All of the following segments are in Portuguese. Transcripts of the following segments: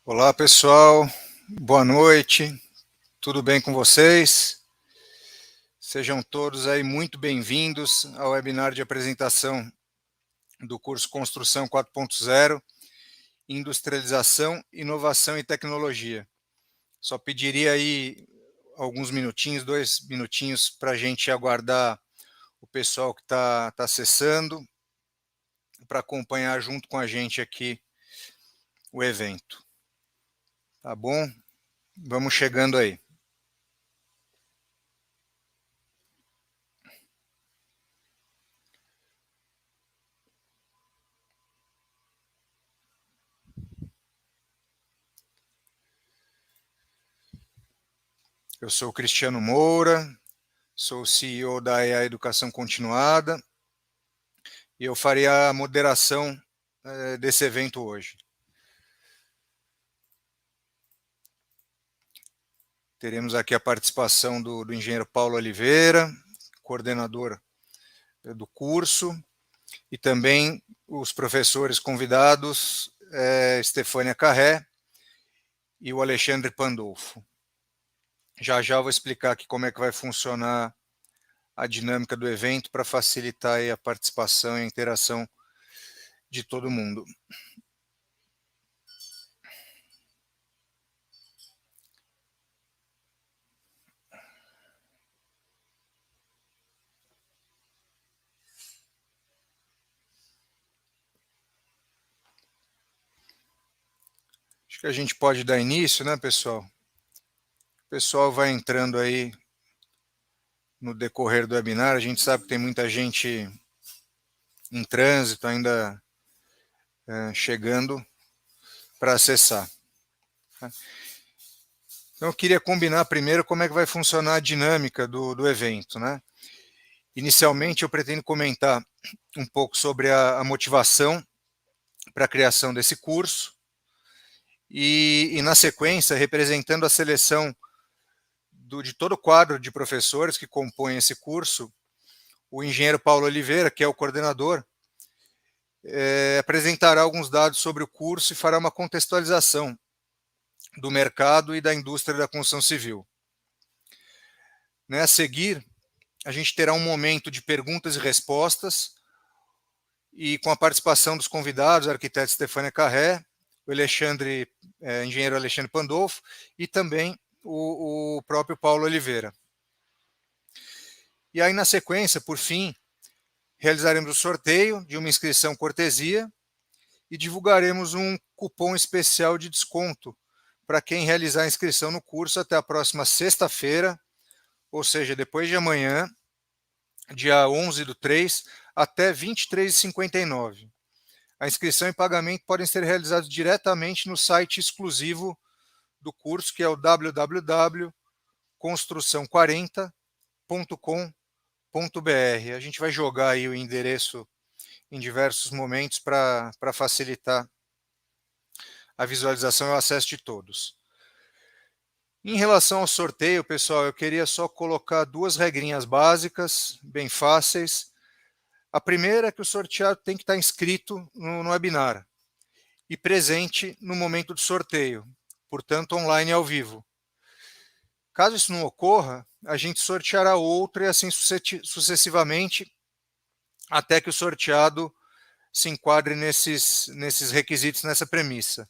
Olá, pessoal. Boa noite. Tudo bem com vocês? Sejam todos aí muito bem-vindos ao webinar de apresentação do curso Construção 4.0, Industrialização, Inovação e Tecnologia. Só pediria aí alguns minutinhos, 2 minutinhos, para a gente aguardar o pessoal que está acessando, para acompanhar junto com a gente aqui o evento. Tá bom? Vamos chegando aí. Eu sou o Cristiano Moura, sou o CEO da EA Educação Continuada e eu farei a moderação desse evento hoje. Teremos aqui a participação do engenheiro Paulo Oliveira, coordenador do curso, e também os professores convidados, Estefânia Carré e o Alexandre Pandolfo. Já já eu vou explicar aqui como é que vai funcionar a dinâmica do evento para facilitar aí a participação e a interação de todo mundo. Acho que a gente pode dar início, né, pessoal? O pessoal vai entrando aí no decorrer do webinar. A gente sabe que tem muita gente em trânsito ainda chegando para acessar. Então, eu queria combinar primeiro como é que vai funcionar a dinâmica do evento, né? Inicialmente, eu pretendo comentar um pouco sobre a motivação para a criação desse curso e, na sequência, representando a seleção de todo o quadro de professores que compõem esse curso, o engenheiro Paulo Oliveira, que é o coordenador, apresentará alguns dados sobre o curso e fará uma contextualização do mercado e da indústria da construção civil. A seguir, a gente terá um momento de perguntas e respostas, e com a participação dos convidados, a arquiteta Estefânia Carré, o engenheiro Alexandre Pandolfo e também o próprio Paulo Oliveira. E aí, na sequência, por fim, realizaremos o sorteio de uma inscrição cortesia e divulgaremos um cupom especial de desconto para quem realizar a inscrição no curso até a próxima sexta-feira, ou seja, depois de amanhã, dia 11/3, até 23h59. A inscrição e pagamento podem ser realizados diretamente no site exclusivo do curso, que é o www.construção40.com.br. A gente vai jogar aí o endereço em diversos momentos para facilitar a visualização e o acesso de todos. Em relação ao sorteio, pessoal, eu queria só colocar 2 regrinhas básicas, bem fáceis. A primeira é que o sorteado tem que estar inscrito no webinar e presente no momento do sorteio, portanto, online e ao vivo. Caso isso não ocorra, a gente sorteará outro e assim sucessivamente, até que o sorteado se enquadre nesses requisitos, nessa premissa.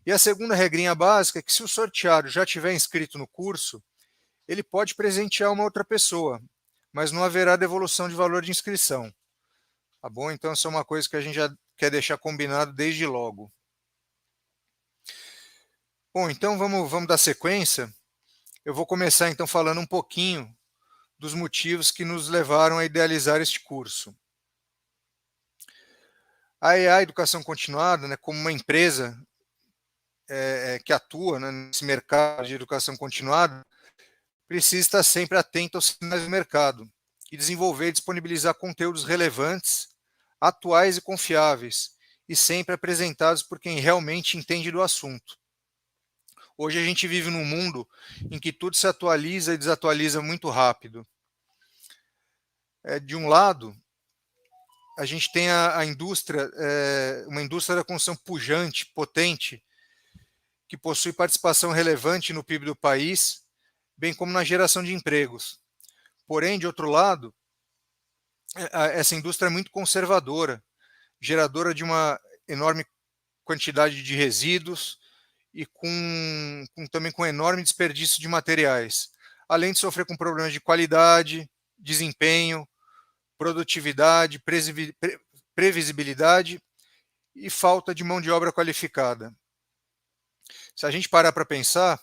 E a segunda regrinha básica é que, se o sorteado já tiver inscrito no curso, ele pode presentear uma outra pessoa, mas não haverá devolução de valor de inscrição. Tá bom? Então, isso é uma coisa que a gente já quer deixar combinado desde logo. Bom, então vamos dar sequência. Eu vou começar então falando um pouquinho dos motivos que nos levaram a idealizar este curso. A EA Educação Continuada, né, como uma empresa que atua, né, nesse mercado de educação continuada, precisa estar sempre atento aos sinais do mercado e desenvolver e disponibilizar conteúdos relevantes, atuais e confiáveis, e sempre apresentados por quem realmente entende do assunto. Hoje a gente vive num mundo em que tudo se atualiza e desatualiza muito rápido. De um lado, a gente tem a indústria, uma indústria da construção pujante, potente, que possui participação relevante no PIB do país, bem como na geração de empregos. Porém, de outro lado, essa indústria é muito conservadora, geradora de uma enorme quantidade de resíduos e também com enorme desperdício de materiais, além de sofrer com problemas de qualidade, desempenho, produtividade, previsibilidade e falta de mão de obra qualificada. Se a gente parar para pensar,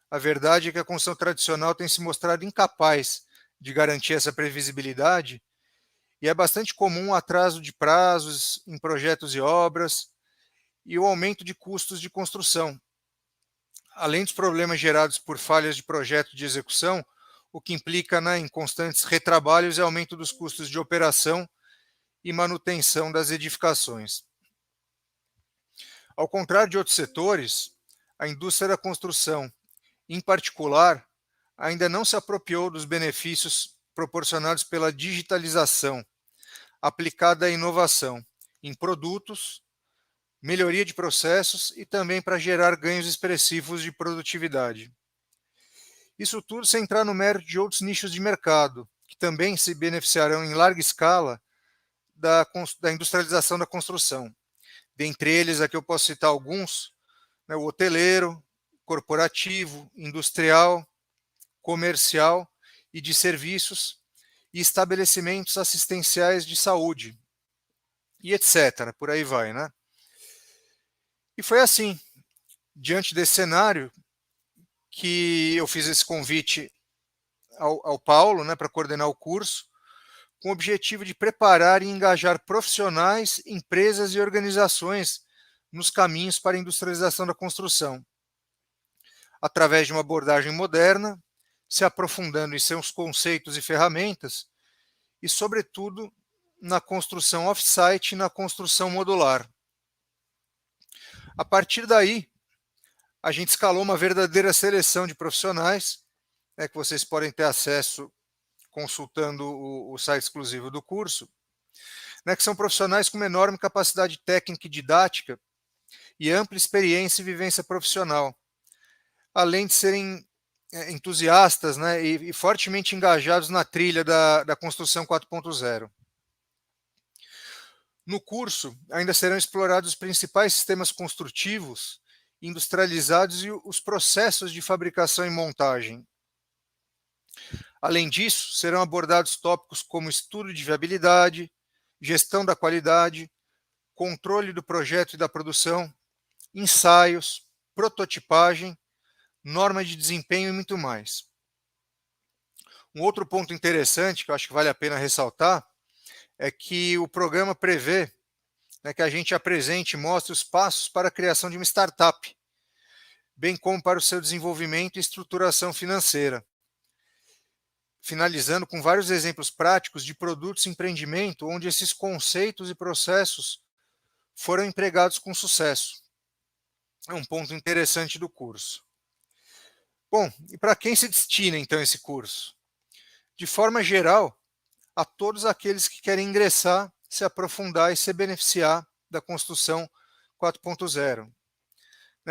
a verdade é que a construção tradicional tem se mostrado incapaz de garantir essa previsibilidade e é bastante comum o atraso de prazos em projetos e obras e o aumento de custos de construção, além dos problemas gerados por falhas de projeto de execução, o que implica em constantes retrabalhos e aumento dos custos de operação e manutenção das edificações. Ao contrário de outros setores, a indústria da construção, em particular, ainda não se apropriou dos benefícios proporcionados pela digitalização aplicada à inovação em produtos, melhoria de processos e também para gerar ganhos expressivos de produtividade. Isso tudo sem entrar no mérito de outros nichos de mercado, que também se beneficiarão em larga escala da industrialização da construção. Dentre eles, aqui eu posso citar alguns, né, o hoteleiro, corporativo, industrial, comercial e de serviços, e estabelecimentos assistenciais de saúde, e etc. Por aí vai, né? E foi assim, diante desse cenário, que eu fiz esse convite ao Paulo, né, para coordenar o curso, com o objetivo de preparar e engajar profissionais, empresas e organizações nos caminhos para a industrialização da construção, através de uma abordagem moderna, se aprofundando em seus conceitos e ferramentas, e, sobretudo, na construção off-site e na construção modular. A partir daí, a gente escalou uma verdadeira seleção de profissionais, que vocês podem ter acesso consultando o site exclusivo do curso, que são profissionais com uma enorme capacidade técnica e didática e ampla experiência e vivência profissional, além de serem entusiastas, e fortemente engajados na trilha da construção 4.0. No curso, ainda serão explorados os principais sistemas construtivos, industrializados e os processos de fabricação e montagem. Além disso, serão abordados tópicos como estudo de viabilidade, gestão da qualidade, controle do projeto e da produção, ensaios, prototipagem, norma de desempenho e muito mais. Um outro ponto interessante que eu acho que vale a pena ressaltar é que o programa prevê que a gente apresente e mostre os passos para a criação de uma startup, bem como para o seu desenvolvimento e estruturação financeira, finalizando com vários exemplos práticos de produtos e empreendimento onde esses conceitos e processos foram empregados com sucesso. É um ponto interessante do curso. Bom, e para quem se destina então esse curso? De forma geral, a todos aqueles que querem ingressar, se aprofundar e se beneficiar da construção 4.0.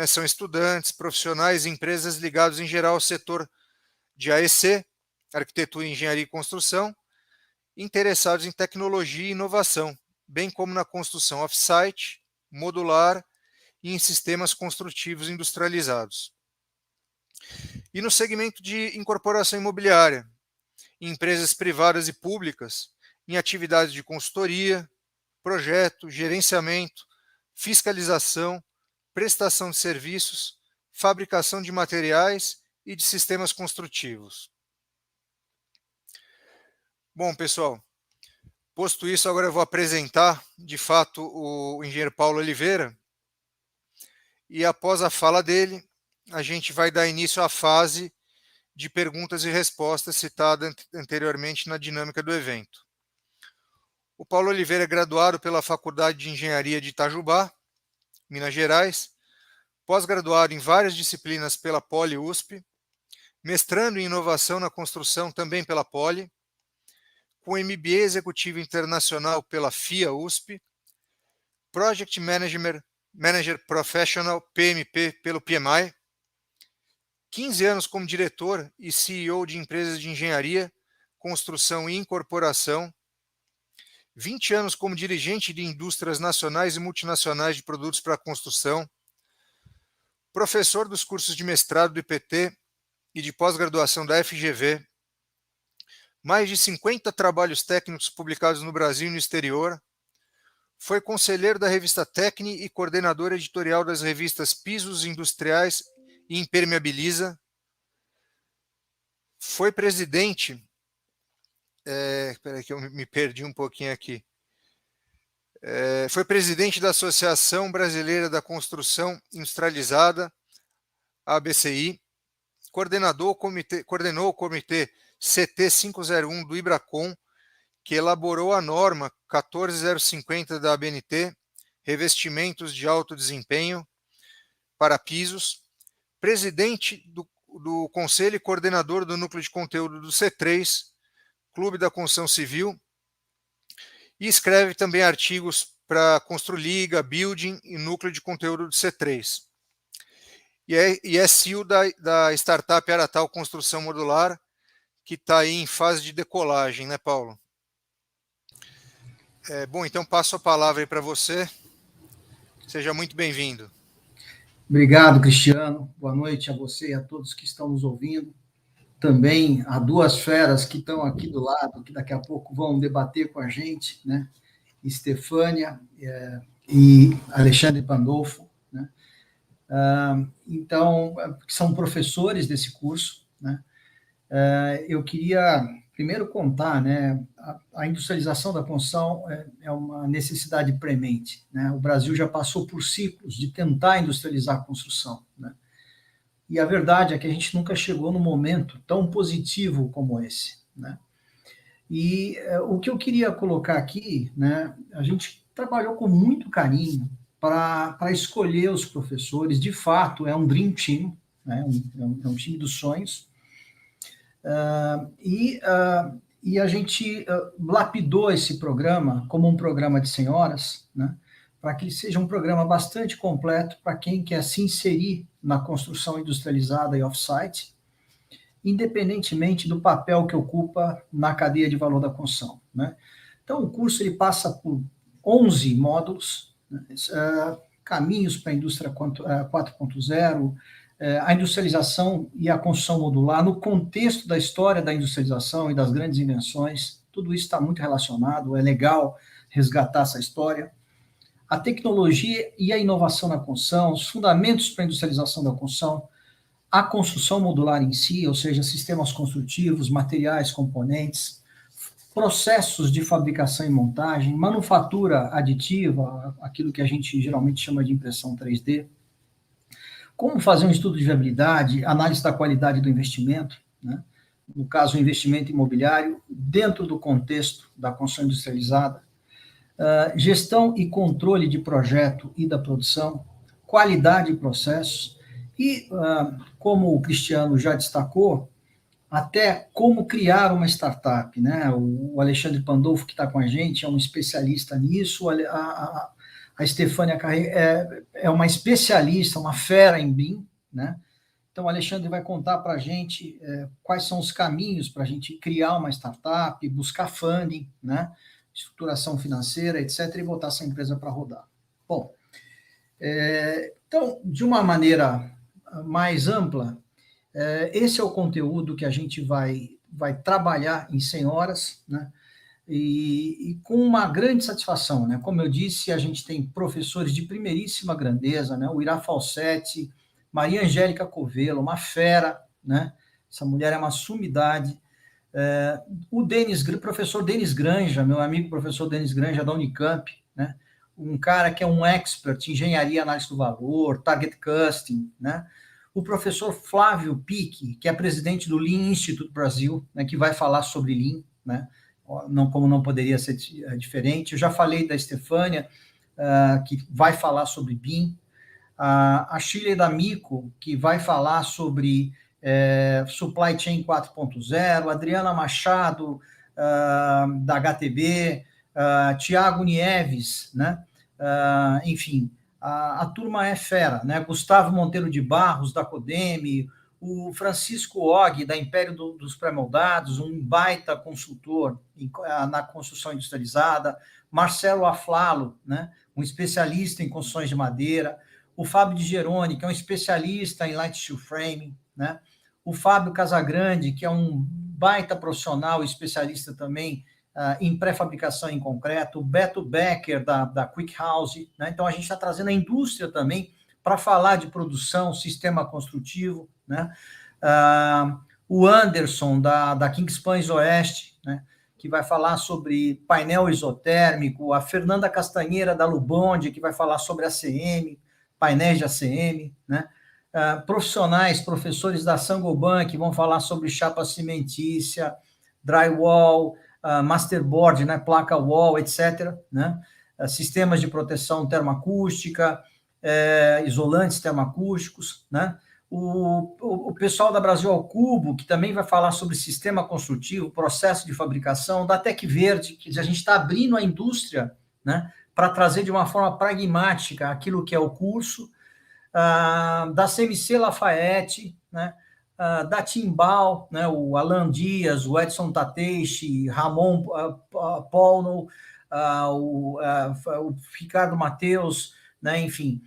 São estudantes, profissionais e empresas ligados em geral ao setor de AEC, Arquitetura, Engenharia e Construção, interessados em tecnologia e inovação, bem como na construção off-site, modular e em sistemas construtivos industrializados. E no segmento de incorporação imobiliária, em empresas privadas e públicas, em atividades de consultoria, projeto, gerenciamento, fiscalização, prestação de serviços, fabricação de materiais e de sistemas construtivos. Bom, pessoal, posto isso, agora eu vou apresentar, de fato, o engenheiro Paulo Oliveira, e após a fala dele, a gente vai dar início à fase de perguntas e respostas citada anteriormente na dinâmica do evento. O Paulo Oliveira é graduado pela Faculdade de Engenharia de Itajubá, Minas Gerais, pós-graduado em várias disciplinas pela Poli-USP, mestrando em inovação na construção também pela Poli, com MBA Executivo Internacional pela FIA-USP, Project Manager Professional, PMP, pelo PMI, 15 anos como diretor e CEO de empresas de engenharia, construção e incorporação, 20 anos como dirigente de indústrias nacionais e multinacionais de produtos para construção, professor dos cursos de mestrado do IPT e de pós-graduação da FGV, mais de 50 trabalhos técnicos publicados no Brasil e no exterior, foi conselheiro da revista Tecni e coordenador editorial das revistas Pisos Industriais e Impermeabiliza, foi presidente, espera que eu me perdi um pouquinho aqui, foi presidente da Associação Brasileira da Construção Industrializada, ABCI, coordenou o comitê CT 501 do IBRACON, que elaborou a norma 14050 da ABNT, revestimentos de alto desempenho para pisos, presidente do Conselho e coordenador do Núcleo de Conteúdo do C3, Clube da Construção Civil, e escreve também artigos para Construliga, Building e Núcleo de Conteúdo do C3. E é CEO da startup Aratal Construção Modular, que está aí em fase de decolagem, né, Paulo? Bom, então passo a palavra aí para você. Seja muito bem-vindo. Obrigado, Cristiano. Boa noite a você e a todos que estão nos ouvindo. Também a duas feras que estão aqui do lado, que daqui a pouco vão debater com a gente, né? Estefânia e Alexandre Pandolfo, né? Então, são professores desse curso, né? Eu queria primeiro contar, né? A industrialização da construção é uma necessidade premente, né? O Brasil já passou por ciclos de tentar industrializar a construção, né? E a verdade é que a gente nunca chegou num momento tão positivo como esse, né? E o que eu queria colocar aqui, né? A gente trabalhou com muito carinho para escolher os professores. De fato, é um dream team, né? É um time dos sonhos. E a gente lapidou esse programa como um programa de 100 horas, né? Para que ele seja um programa bastante completo para quem quer se inserir na construção industrializada e off-site, independentemente do papel que ocupa na cadeia de valor da construção, né? Então, o curso ele passa por 11 módulos, né? Caminhos para a indústria 4.0, a industrialização e a construção modular, no contexto da história da industrialização e das grandes invenções, tudo isso está muito relacionado, é legal resgatar essa história. A tecnologia e a inovação na construção, os fundamentos para a industrialização da construção, a construção modular em si, ou seja, sistemas construtivos, materiais, componentes, processos de fabricação e montagem, manufatura aditiva, aquilo que a gente geralmente chama de impressão 3D, como fazer um estudo de viabilidade, análise da qualidade do investimento, né? No caso, o investimento imobiliário, dentro do contexto da construção industrializada, gestão e controle de projeto e da produção, qualidade de processos, e, como o Cristiano já destacou, até como criar uma startup, né? O Alexandre Pandolfo, que está com a gente, é um especialista nisso, a Estefânia Carreira é uma especialista, uma fera em BIM, né? Então, o Alexandre vai contar para a gente quais são os caminhos para a gente criar uma startup, buscar funding, né? Estruturação financeira, etc., e botar essa empresa para rodar. Bom, então, de uma maneira mais ampla, esse é o conteúdo que a gente vai trabalhar em 100 horas, né? E com uma grande satisfação, né? Como eu disse, a gente tem professores de primeiríssima grandeza, né? O Irá Falsetti, Maria Angélica Covelo, uma fera, né? Essa mulher é uma sumidade. O professor Denis Granja, meu amigo professor Denis Granja da Unicamp, né? Um cara que é um expert em engenharia, análise do valor, target costing, né? O professor Flávio Pique, que é presidente do Lean Institute Brasil, né? Que vai falar sobre Lean, né? Como não poderia ser diferente. Eu já falei da Estefânia, que vai falar sobre BIM, a Shirley D'Amico, que vai falar sobre Supply Chain 4.0, Adriana Machado, da HTB, Tiago Nieves, né? Enfim, a turma é fera, né? Gustavo Monteiro de Barros, da Codeme, o Francisco Og, da Império dos Pré-Moldados, um baita consultor na construção industrializada, Marcelo Aflalo, né, um especialista em construções de madeira, o Fábio Di Geroni, que é um especialista em light steel framing, né, o Fábio Casagrande, que é um baita profissional, especialista também em pré-fabricação em concreto, o Beto Becker, da Quick House, né, então a gente está trazendo a indústria também para falar de produção, sistema construtivo, né? O Anderson, da Kingspans Oeste, né? Que vai falar sobre painel isotérmico, a Fernanda Castanheira, da Lubonde, que vai falar sobre ACM, painéis de ACM, né? Profissionais, professores da Sangoban, que vão falar sobre chapa cimentícia, drywall, masterboard, né? Placa wall, etc., né? Sistemas de proteção termoacústica, isolantes termoacústicos, né? O pessoal da Brasil ao Cubo, que também vai falar sobre sistema construtivo, processo de fabricação, da Tec Verde, que a gente está abrindo a indústria, né, para trazer de uma forma pragmática aquilo que é o curso, da CMC Lafayette, né, da Timbal, né, o Alan Dias, o Edson Tateishi, Ramon Polno, o Ricardo Mateus, né, enfim,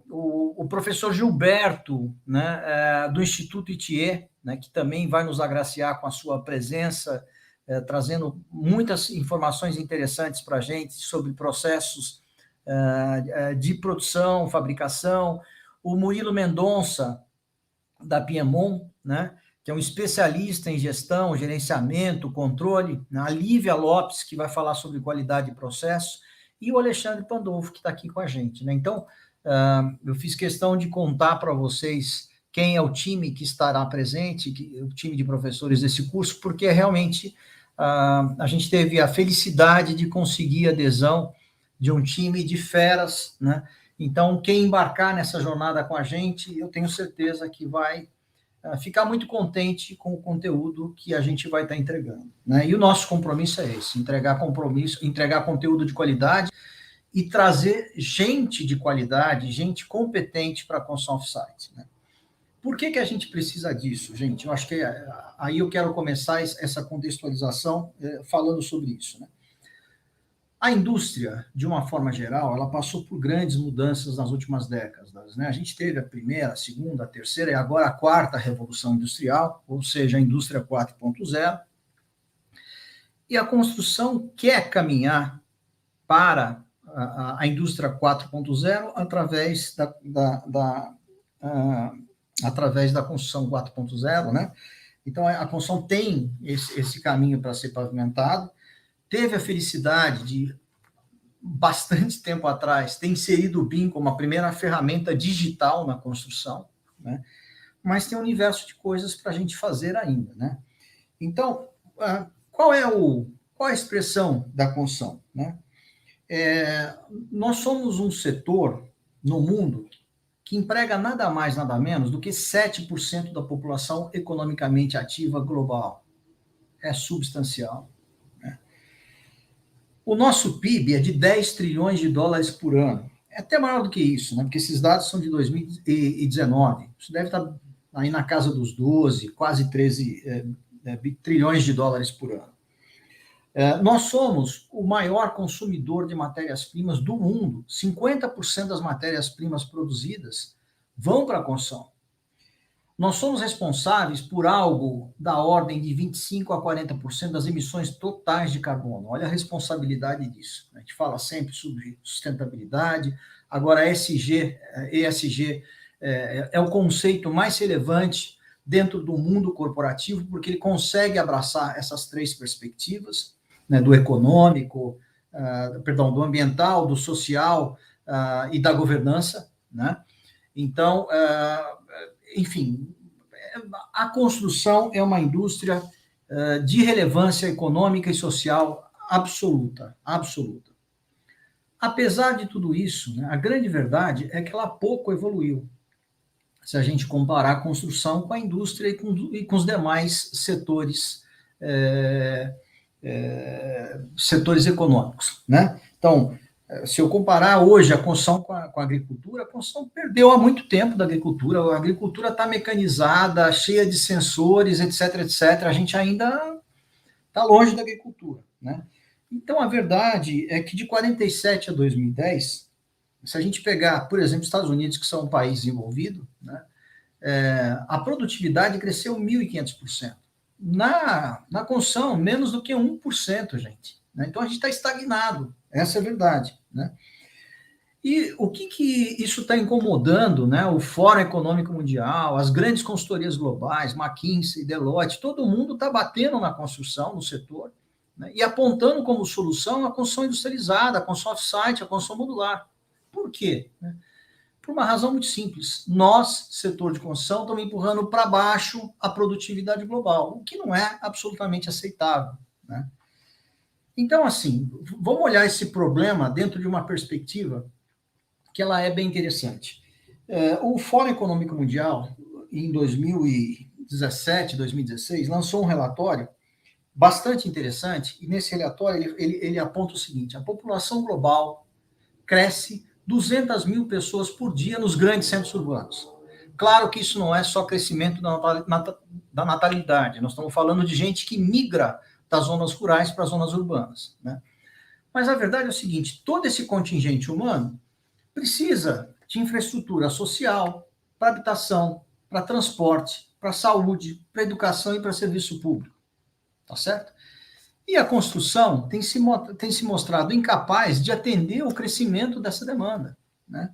o professor Gilberto, né, do Instituto Itier, né, que também vai nos agraciar com a sua presença, trazendo muitas informações interessantes para a gente sobre processos de produção, fabricação, o Murilo Mendonça, da Piemont, né, que é um especialista em gestão, gerenciamento, controle, a Lívia Lopes, que vai falar sobre qualidade de processo, e o Alexandre Pandolfo, que está aqui com a gente, né? Então, eu fiz questão de contar para vocês quem é o time que estará presente, o time de professores desse curso, porque realmente a gente teve a felicidade de conseguir a adesão de um time de feras, né? Então, quem embarcar nessa jornada com a gente, eu tenho certeza que vai ficar muito contente com o conteúdo que a gente vai estar entregando, né? E o nosso compromisso é esse, entregar conteúdo de qualidade e trazer gente de qualidade, gente competente para a construção off-site, né? Por que a gente precisa disso, gente? Eu acho que aí eu quero começar essa contextualização falando sobre isso, né? A indústria, de uma forma geral, ela passou por grandes mudanças nas últimas décadas, né? A gente teve a primeira, a segunda, a terceira e agora a quarta revolução industrial, ou seja, a indústria 4.0. E a construção quer caminhar para a indústria 4.0 através da construção 4.0, né? Então, a construção tem esse caminho para ser pavimentado. Teve a felicidade de, bastante tempo atrás, ter inserido o BIM como a primeira ferramenta digital na construção, né? Mas tem um universo de coisas para a gente fazer ainda, né? Então, qual é a expressão da construção, né? Nós somos um setor no mundo que emprega nada mais, nada menos do que 7% da população economicamente ativa global. É substancial. O nosso PIB é de 10 trilhões de dólares por ano. É até maior do que isso, né? Porque esses dados são de 2019. Isso deve estar aí na casa dos 12, quase 13 trilhões de dólares por ano. Nós somos o maior consumidor de matérias-primas do mundo. 50% das matérias-primas produzidas vão para a construção. Nós somos responsáveis por algo da ordem de 25% a 40% das emissões totais de carbono. Olha a responsabilidade disso. A gente fala sempre sobre sustentabilidade. Agora, ESG é o conceito mais relevante dentro do mundo corporativo, porque ele consegue abraçar essas três perspectivas, né, do econômico, do ambiental, do social e da governança, né? Então, enfim, a construção é uma indústria de relevância econômica e social absoluta, absoluta. Apesar de tudo isso, né, a grande verdade é que ela pouco evoluiu, se a gente comparar a construção com a indústria e com os demais setores, setores econômicos, né? Então, Se eu comparar hoje a construção com a agricultura, a construção perdeu há muito tempo da agricultura. A agricultura está mecanizada, cheia de sensores, etc, etc. A gente ainda está longe da agricultura, né? Então, a verdade é que de 47 a 2010, se a gente pegar, por exemplo, os Estados Unidos, que são um país desenvolvido, né, a produtividade cresceu 1.500%. Na construção, menos do que 1%, gente. Né? Então, a gente está estagnado. Essa é a verdade. Né? E o que isso está incomodando, né? O Fórum Econômico Mundial, as grandes consultorias globais, McKinsey, Deloitte, todo mundo está batendo na construção, no setor, né? E apontando como solução a construção industrializada, a construção off-site, a construção modular. Por quê? Por uma razão muito simples. Nós, setor de construção, estamos empurrando para baixo a produtividade global, o que não é absolutamente aceitável. Né? Então, assim, vamos olhar esse problema dentro de uma perspectiva que ela é bem interessante. O Fórum Econômico Mundial, em 2017, 2016, lançou um relatório bastante interessante, e nesse relatório ele aponta o seguinte: a população global cresce 200 mil pessoas por dia nos grandes centros urbanos. Claro que isso não é só crescimento da natalidade, nós estamos falando de gente que migra das zonas rurais para as zonas urbanas. Né? Mas a verdade é o seguinte: todo esse contingente humano precisa de infraestrutura social, para habitação, para transporte, para saúde, para educação e para serviço público. Tá certo? E a construção tem se mostrado incapaz de atender o crescimento dessa demanda. Né?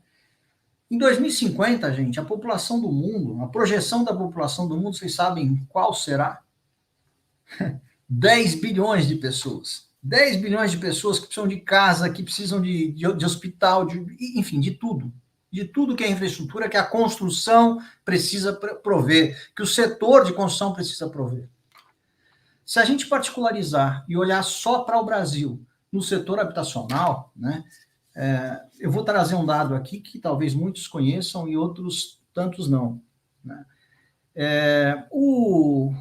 Em 2050, gente, a população do mundo, a projeção da população do mundo, vocês sabem qual será? 10 bilhões de pessoas. 10 bilhões de pessoas que precisam de casa, que precisam de hospital, enfim, de tudo. De tudo que é infraestrutura, que a construção precisa prover, que o setor de construção precisa prover. Se a gente particularizar e olhar só para o Brasil no setor habitacional, né, eu vou trazer um dado aqui que talvez muitos conheçam e outros tantos não. Né? O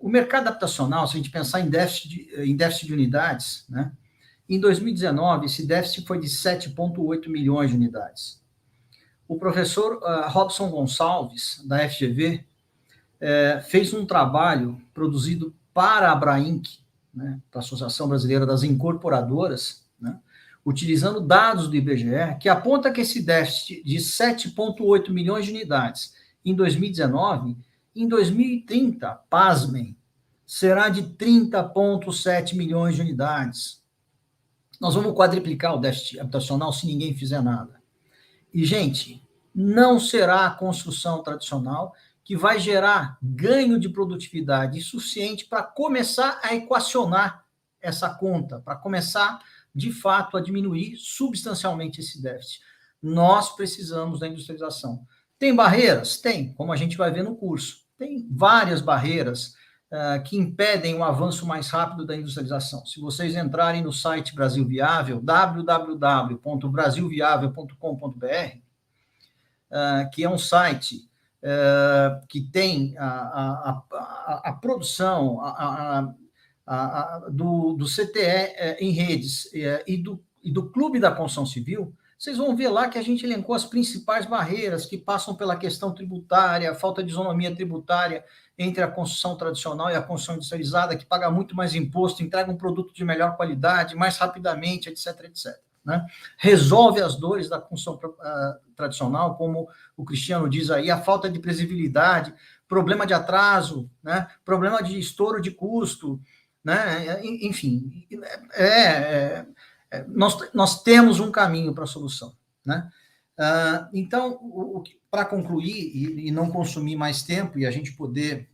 mercado habitacional, se a gente pensar em déficit de unidades, né, em 2019, esse déficit foi de 7,8 milhões de unidades. O professor Robson Gonçalves, da FGV, fez um trabalho produzido para a Abrainc, né, para a Associação Brasileira das Incorporadoras, né, utilizando dados do IBGE, que aponta que esse déficit de 7,8 milhões de unidades em 2019, em 2030, pasmem, será de 30,7 milhões de unidades. Nós vamos quadriplicar o déficit habitacional se ninguém fizer nada. E, gente, não será a construção tradicional que vai gerar ganho de produtividade suficiente para começar a equacionar essa conta, para começar, de fato, a diminuir substancialmente esse déficit. Nós precisamos da industrialização. Tem barreiras? Tem, como a gente vai ver no curso. Tem várias barreiras que impedem o avanço mais rápido da industrialização. Se vocês entrarem no site Brasil Viável, www.brasilviável.com.br, que é um site que tem a produção do CTE em redes e do Clube da Construção Civil, vocês vão ver lá que a gente elencou as principais barreiras que passam pela questão tributária, a falta de isonomia tributária entre a construção tradicional e a construção industrializada, que paga muito mais imposto, entrega um produto de melhor qualidade, mais rapidamente, etc, etc. Né? Resolve as dores da construção tradicional, como o Cristiano diz aí, a falta de previsibilidade, problema de atraso, né? Problema de estouro de custo, né? Enfim, nós temos um caminho para a solução. Né? Então, para concluir e não consumir mais tempo e a gente poder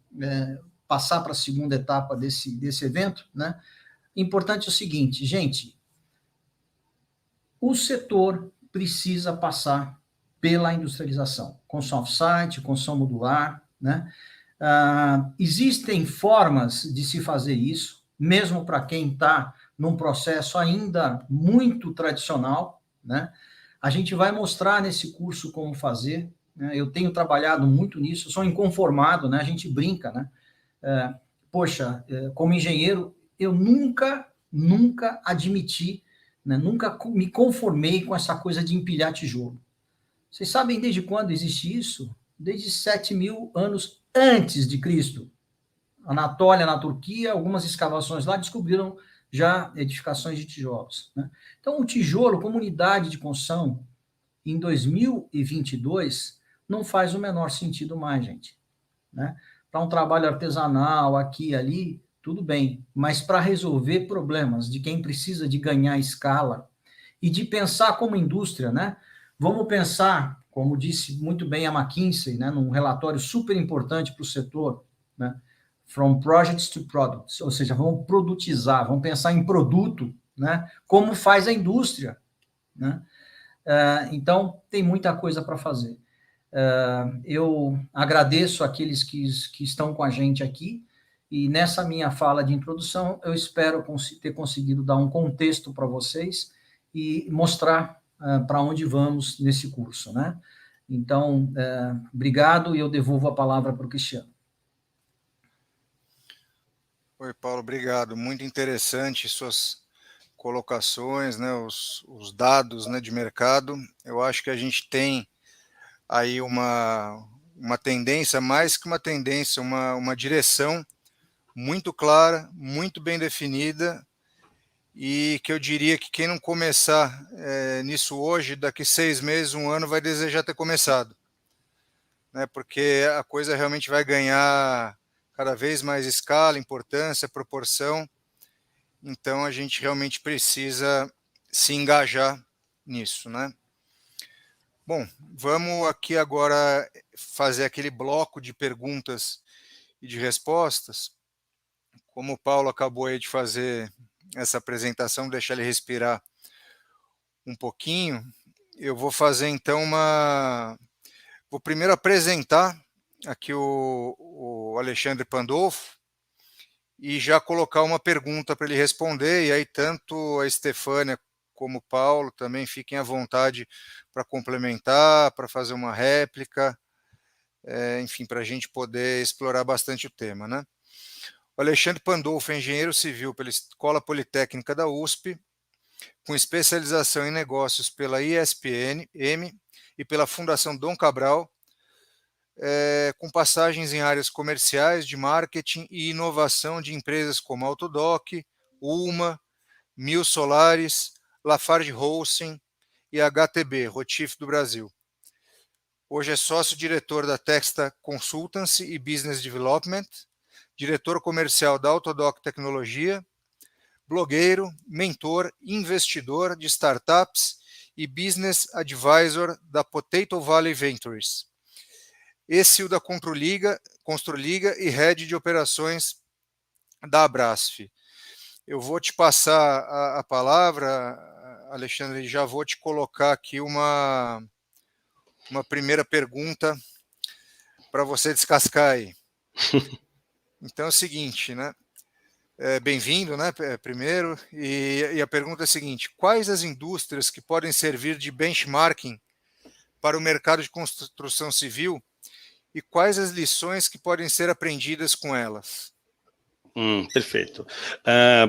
passar para a segunda etapa desse evento, né? Importante é o seguinte, gente, o setor precisa passar pela industrialização, construção off-site, construção modular, né? Existem formas de se fazer isso, mesmo para quem está num processo ainda muito tradicional, né? A gente vai mostrar nesse curso como fazer, né? Eu tenho trabalhado muito nisso, sou inconformado, né? A gente brinca, né? Poxa, como engenheiro, eu nunca admiti né? Nunca me conformei com essa coisa de empilhar tijolo. Vocês sabem desde quando existe isso? Desde 7.000 anos antes de Cristo. Anatólia, na Turquia, algumas escavações lá descobriram já edificações de tijolos, né? Então, o tijolo, como unidade de construção, em 2022, não faz o menor sentido mais, gente, né? Para um trabalho artesanal, aqui e ali, tudo bem, mas para resolver problemas de quem precisa de ganhar escala e de pensar como indústria, né? Vamos pensar, como disse muito bem a McKinsey, né, num relatório super importante para o setor, né? From projects to products, ou seja, vamos produtizar, vamos pensar em produto, né? Como faz a indústria, né? Então, tem muita coisa para fazer. Eu agradeço aqueles que estão com a gente aqui, e nessa minha fala de introdução, eu espero ter conseguido dar um contexto para vocês e mostrar para onde vamos nesse curso, né? Então, obrigado, e eu devolvo a palavra para o Cristiano. Oi, Paulo, obrigado. Muito interessante suas colocações, né, os dados, né, de mercado. Eu acho que a gente tem aí uma tendência, mais que uma tendência, uma direção muito clara, muito bem definida, e que eu diria que quem não começar nisso hoje, daqui 6 meses, 1 ano, vai desejar ter começado, né, porque a coisa realmente vai ganhar cada vez mais escala, importância, proporção. Então a gente realmente precisa se engajar nisso, né? Bom, vamos aqui agora fazer aquele bloco de perguntas e de respostas. Como o Paulo acabou aí de fazer essa apresentação, deixar ele respirar um pouquinho, eu vou fazer então Vou primeiro apresentar aqui o Alexandre Pandolfo e já colocar uma pergunta para ele responder, e aí tanto a Estefânia como o Paulo também fiquem à vontade para complementar, para fazer uma réplica, enfim, para a gente poder explorar bastante o tema, né? O Alexandre Pandolfo é engenheiro civil pela Escola Politécnica da USP, com especialização em negócios pela ISPM e pela Fundação Dom Cabral, com passagens em áreas comerciais, de marketing e inovação de empresas como Autodoc, Ulma, Mil Solares, Lafarge Holcim e HTB, Rotif do Brasil. Hoje é sócio-diretor da Texta Consultancy e Business Development, diretor comercial da Autodoc Tecnologia, blogueiro, mentor, investidor de startups e business advisor da Potato Valley Ventures. E-CEO da Construliga e head de operações da Abrasf. Eu vou te passar a palavra, Alexandre, e já vou te colocar aqui uma primeira pergunta para você descascar aí. Então é o seguinte, né? Bem-vindo, né? Primeiro, e a pergunta é a seguinte: quais as indústrias que podem servir de benchmarking para o mercado de construção civil e quais as lições que podem ser aprendidas com elas? Perfeito.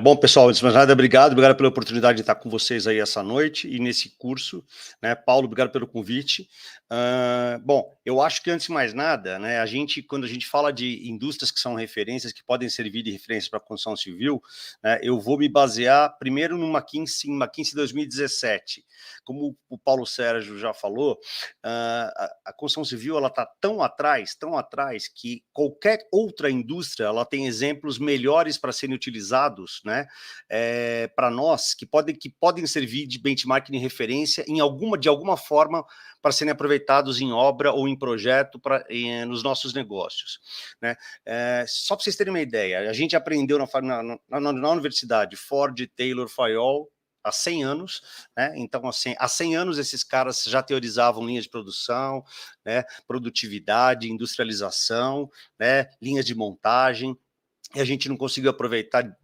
Bom, pessoal, antes de mais nada, obrigado pela oportunidade de estar com vocês aí essa noite e nesse curso, né? Paulo, obrigado pelo convite. Bom, eu acho que antes de mais nada, né, quando a gente fala de indústrias que são referências, que podem servir de referência para a construção civil, né, eu vou me basear primeiro no McKinsey 2017. Como o Paulo Sérgio já falou, a construção civil ela está tão atrás, que qualquer outra indústria ela tem exemplos melhores para serem utilizados, né, para nós, que podem servir de benchmark de referência de alguma forma para serem aproveitados em obra ou em projeto nos nossos negócios, né? Só para vocês terem uma ideia, a gente aprendeu na universidade Ford, Taylor, Fayol há 100 anos, né? Então, assim, há 100 anos esses caras já teorizavam linhas de produção, né, produtividade, industrialização, né, linhas de montagem, e a gente não conseguiu aproveitar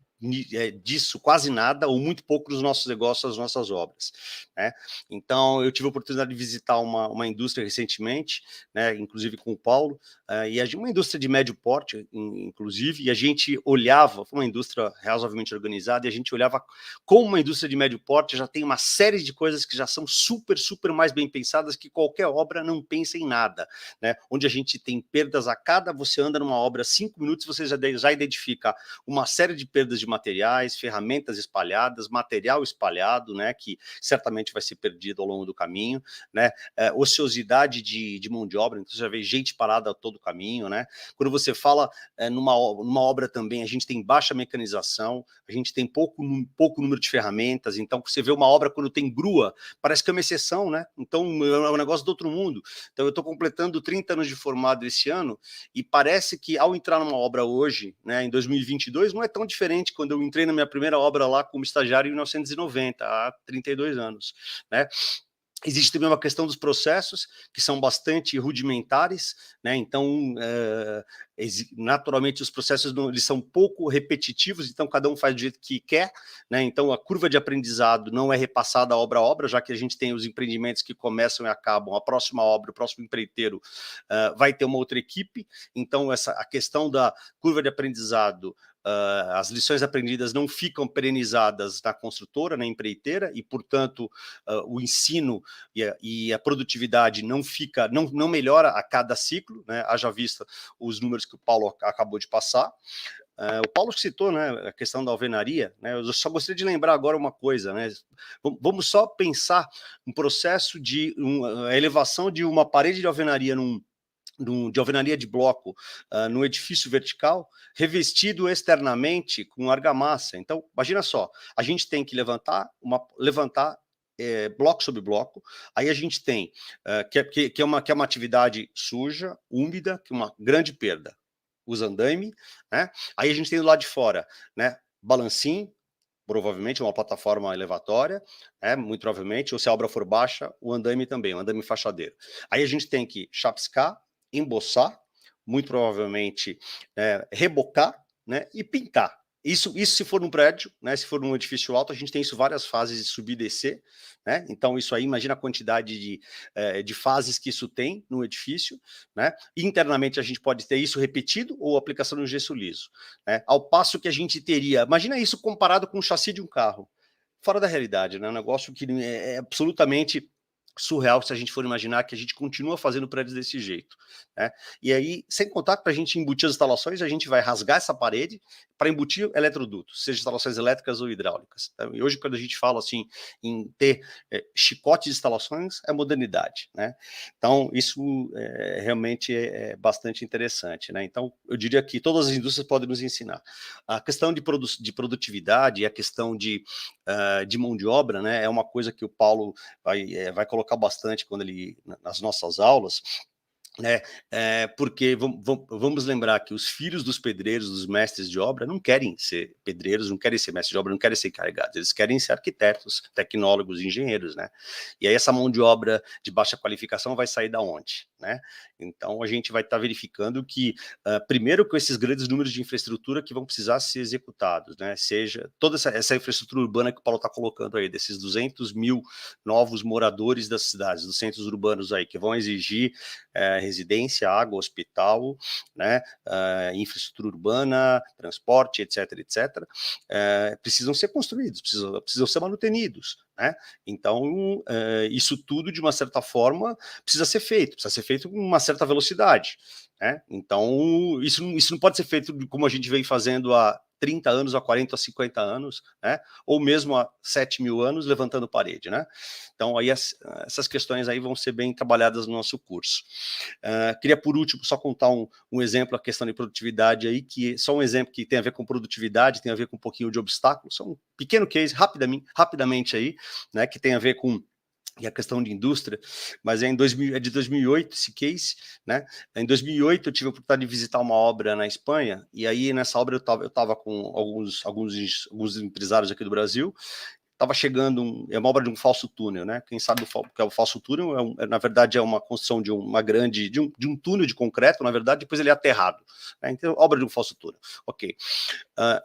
disso quase nada ou muito pouco nos nossos negócios, nas nossas obras, né? Então, eu tive a oportunidade de visitar uma indústria recentemente, né, inclusive com o Paulo, e uma indústria de médio porte, inclusive, e a gente olhava, foi uma indústria razoavelmente organizada, e a gente olhava como uma indústria de médio porte já tem uma série de coisas que já são super, super mais bem pensadas que qualquer obra não pensa em nada, né? Onde a gente tem perdas a cada, você anda numa obra 5 minutos, você já identifica uma série de perdas de materiais, ferramentas espalhadas, material espalhado, né, que certamente vai ser perdido ao longo do caminho, né, ociosidade de mão de obra, então você já vê gente parada a todo o caminho, né, quando você fala numa obra também, a gente tem baixa mecanização, a gente tem pouco número de ferramentas, então você vê uma obra quando tem grua, parece que é uma exceção, né, então é um negócio do outro mundo. Então eu estou completando 30 anos de formado esse ano, e parece que ao entrar numa obra hoje, né, em 2022, não é tão diferente quando eu entrei na minha primeira obra lá como estagiário em 1990, há 32 anos, né? Existe também uma questão dos processos, que são bastante rudimentares, né? Então, naturalmente, os processos eles são pouco repetitivos, então cada um faz do jeito que quer, né? Então, a curva de aprendizado não é repassada obra a obra, já que a gente tem os empreendimentos que começam e acabam, a próxima obra, o próximo empreiteiro vai ter uma outra equipe, então a questão da curva de aprendizado, as lições aprendidas não ficam perenizadas na construtora, na empreiteira, e, portanto, o ensino e a produtividade não melhora a cada ciclo, né? Haja vista os números que o Paulo acabou de passar. O Paulo citou, né, a questão da alvenaria, né? Eu só gostaria de lembrar agora uma coisa, né? Vamos só pensar um processo de a elevação de uma parede de alvenaria de alvenaria de bloco no edifício vertical, revestido externamente com argamassa. Então, imagina só, a gente tem que levantar bloco sobre bloco, aí a gente tem que é uma atividade suja, úmida, que é uma grande perda, os andaime, né? Aí a gente tem do lado de fora, né, balancim, provavelmente uma plataforma elevatória, né, muito provavelmente, ou se a obra for baixa, o andaime também, o andaime fachadeiro. Aí a gente tem que chapiscar, emboçar, muito provavelmente rebocar, né, e pintar. Isso se for num prédio, né, se for num edifício alto, a gente tem isso várias fases de subir e descer, né? Então isso aí, imagina a quantidade de fases que isso tem no edifício, né? Internamente a gente pode ter isso repetido ou aplicação no gesso liso, né? Ao passo que a gente teria, imagina isso comparado com o chassi de um carro, fora da realidade, né? Um negócio que é absolutamente surreal se a gente for imaginar que a gente continua fazendo prédios desse jeito, né? E aí, sem contar que para a gente embutir as instalações, a gente vai rasgar essa parede para embutir eletrodutos, seja instalações elétricas ou hidráulicas. Tá? E hoje, quando a gente fala assim em ter chicote de instalações, é modernidade, né? Então, isso realmente é bastante interessante, né? Então, eu diria que todas as indústrias podem nos ensinar. A questão de produtividade e a questão de mão de obra, né? É uma coisa que o Paulo vai colocar bastante quando nas nossas aulas, né? Porque vamos lembrar que os filhos dos pedreiros, dos mestres de obra, não querem ser pedreiros, não querem ser mestres de obra, não querem ser encarregados, eles querem ser arquitetos, tecnólogos, engenheiros, né? E aí essa mão de obra de baixa qualificação vai sair da onde, né? Então a gente vai estar verificando que, primeiro, com esses grandes números de infraestrutura que vão precisar ser executados, né? Seja toda essa infraestrutura urbana que o Paulo está colocando aí, desses 200 mil novos moradores das cidades, dos centros urbanos aí, que vão exigir residência, água, hospital, né, infraestrutura urbana, transporte, etc., precisam ser construídos, precisam ser manutenidos, né? Então, isso tudo, de uma certa forma, precisa ser feito com uma certa velocidade, né? Então, isso não pode ser feito como a gente vem fazendo há 30 anos, há 40, há 50 anos, né? Ou mesmo há 7 mil anos levantando parede, né? Então, aí essas questões aí vão ser bem trabalhadas no nosso curso. Queria, por último, só contar um exemplo, a questão de produtividade aí, que é só um exemplo que tem a ver com produtividade, tem a ver com um pouquinho de obstáculos, só um pequeno case, rapidamente aí, né? Que tem a ver com a questão de indústria, mas é de 2008 esse case, né? Em 2008 eu tive a oportunidade de visitar uma obra na Espanha, e aí nessa obra eu estava com alguns empresários aqui do Brasil, estava chegando, é uma obra de um falso túnel, né? Quem sabe o que é o falso túnel, na verdade é uma construção de de um túnel de concreto, na verdade, depois ele é aterrado, né? Então, obra de um falso túnel, ok.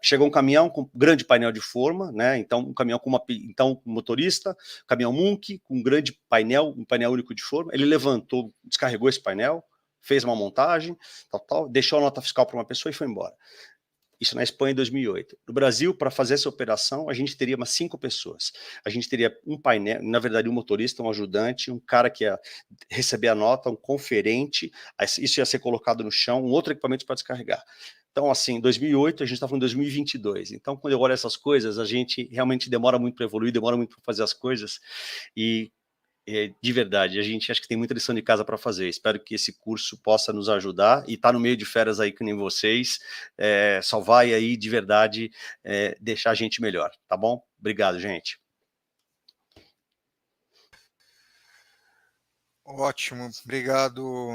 Chegou um caminhão com grande painel de forma, né? Então, um caminhão com um motorista, caminhão Munch, com um grande painel, um painel único de forma, ele levantou, descarregou esse painel, fez uma montagem, deixou a nota fiscal para uma pessoa e foi embora. Isso na Espanha em 2008. No Brasil, para fazer essa operação, a gente teria umas 5 pessoas. A gente teria um painel, na verdade, um motorista, um ajudante, um cara que ia receber a nota, um conferente, isso ia ser colocado no chão, um outro equipamento para descarregar. Então, assim, em 2008, a gente está falando em 2022. Então, quando eu olho essas coisas, a gente realmente demora muito para evoluir, demora muito para fazer as coisas, e de verdade, a gente acha que tem muita lição de casa para fazer. Espero que esse curso possa nos ajudar e tá no meio de férias aí que nem vocês, só vai aí de verdade deixar a gente melhor, tá bom? Obrigado, gente. Ótimo, obrigado,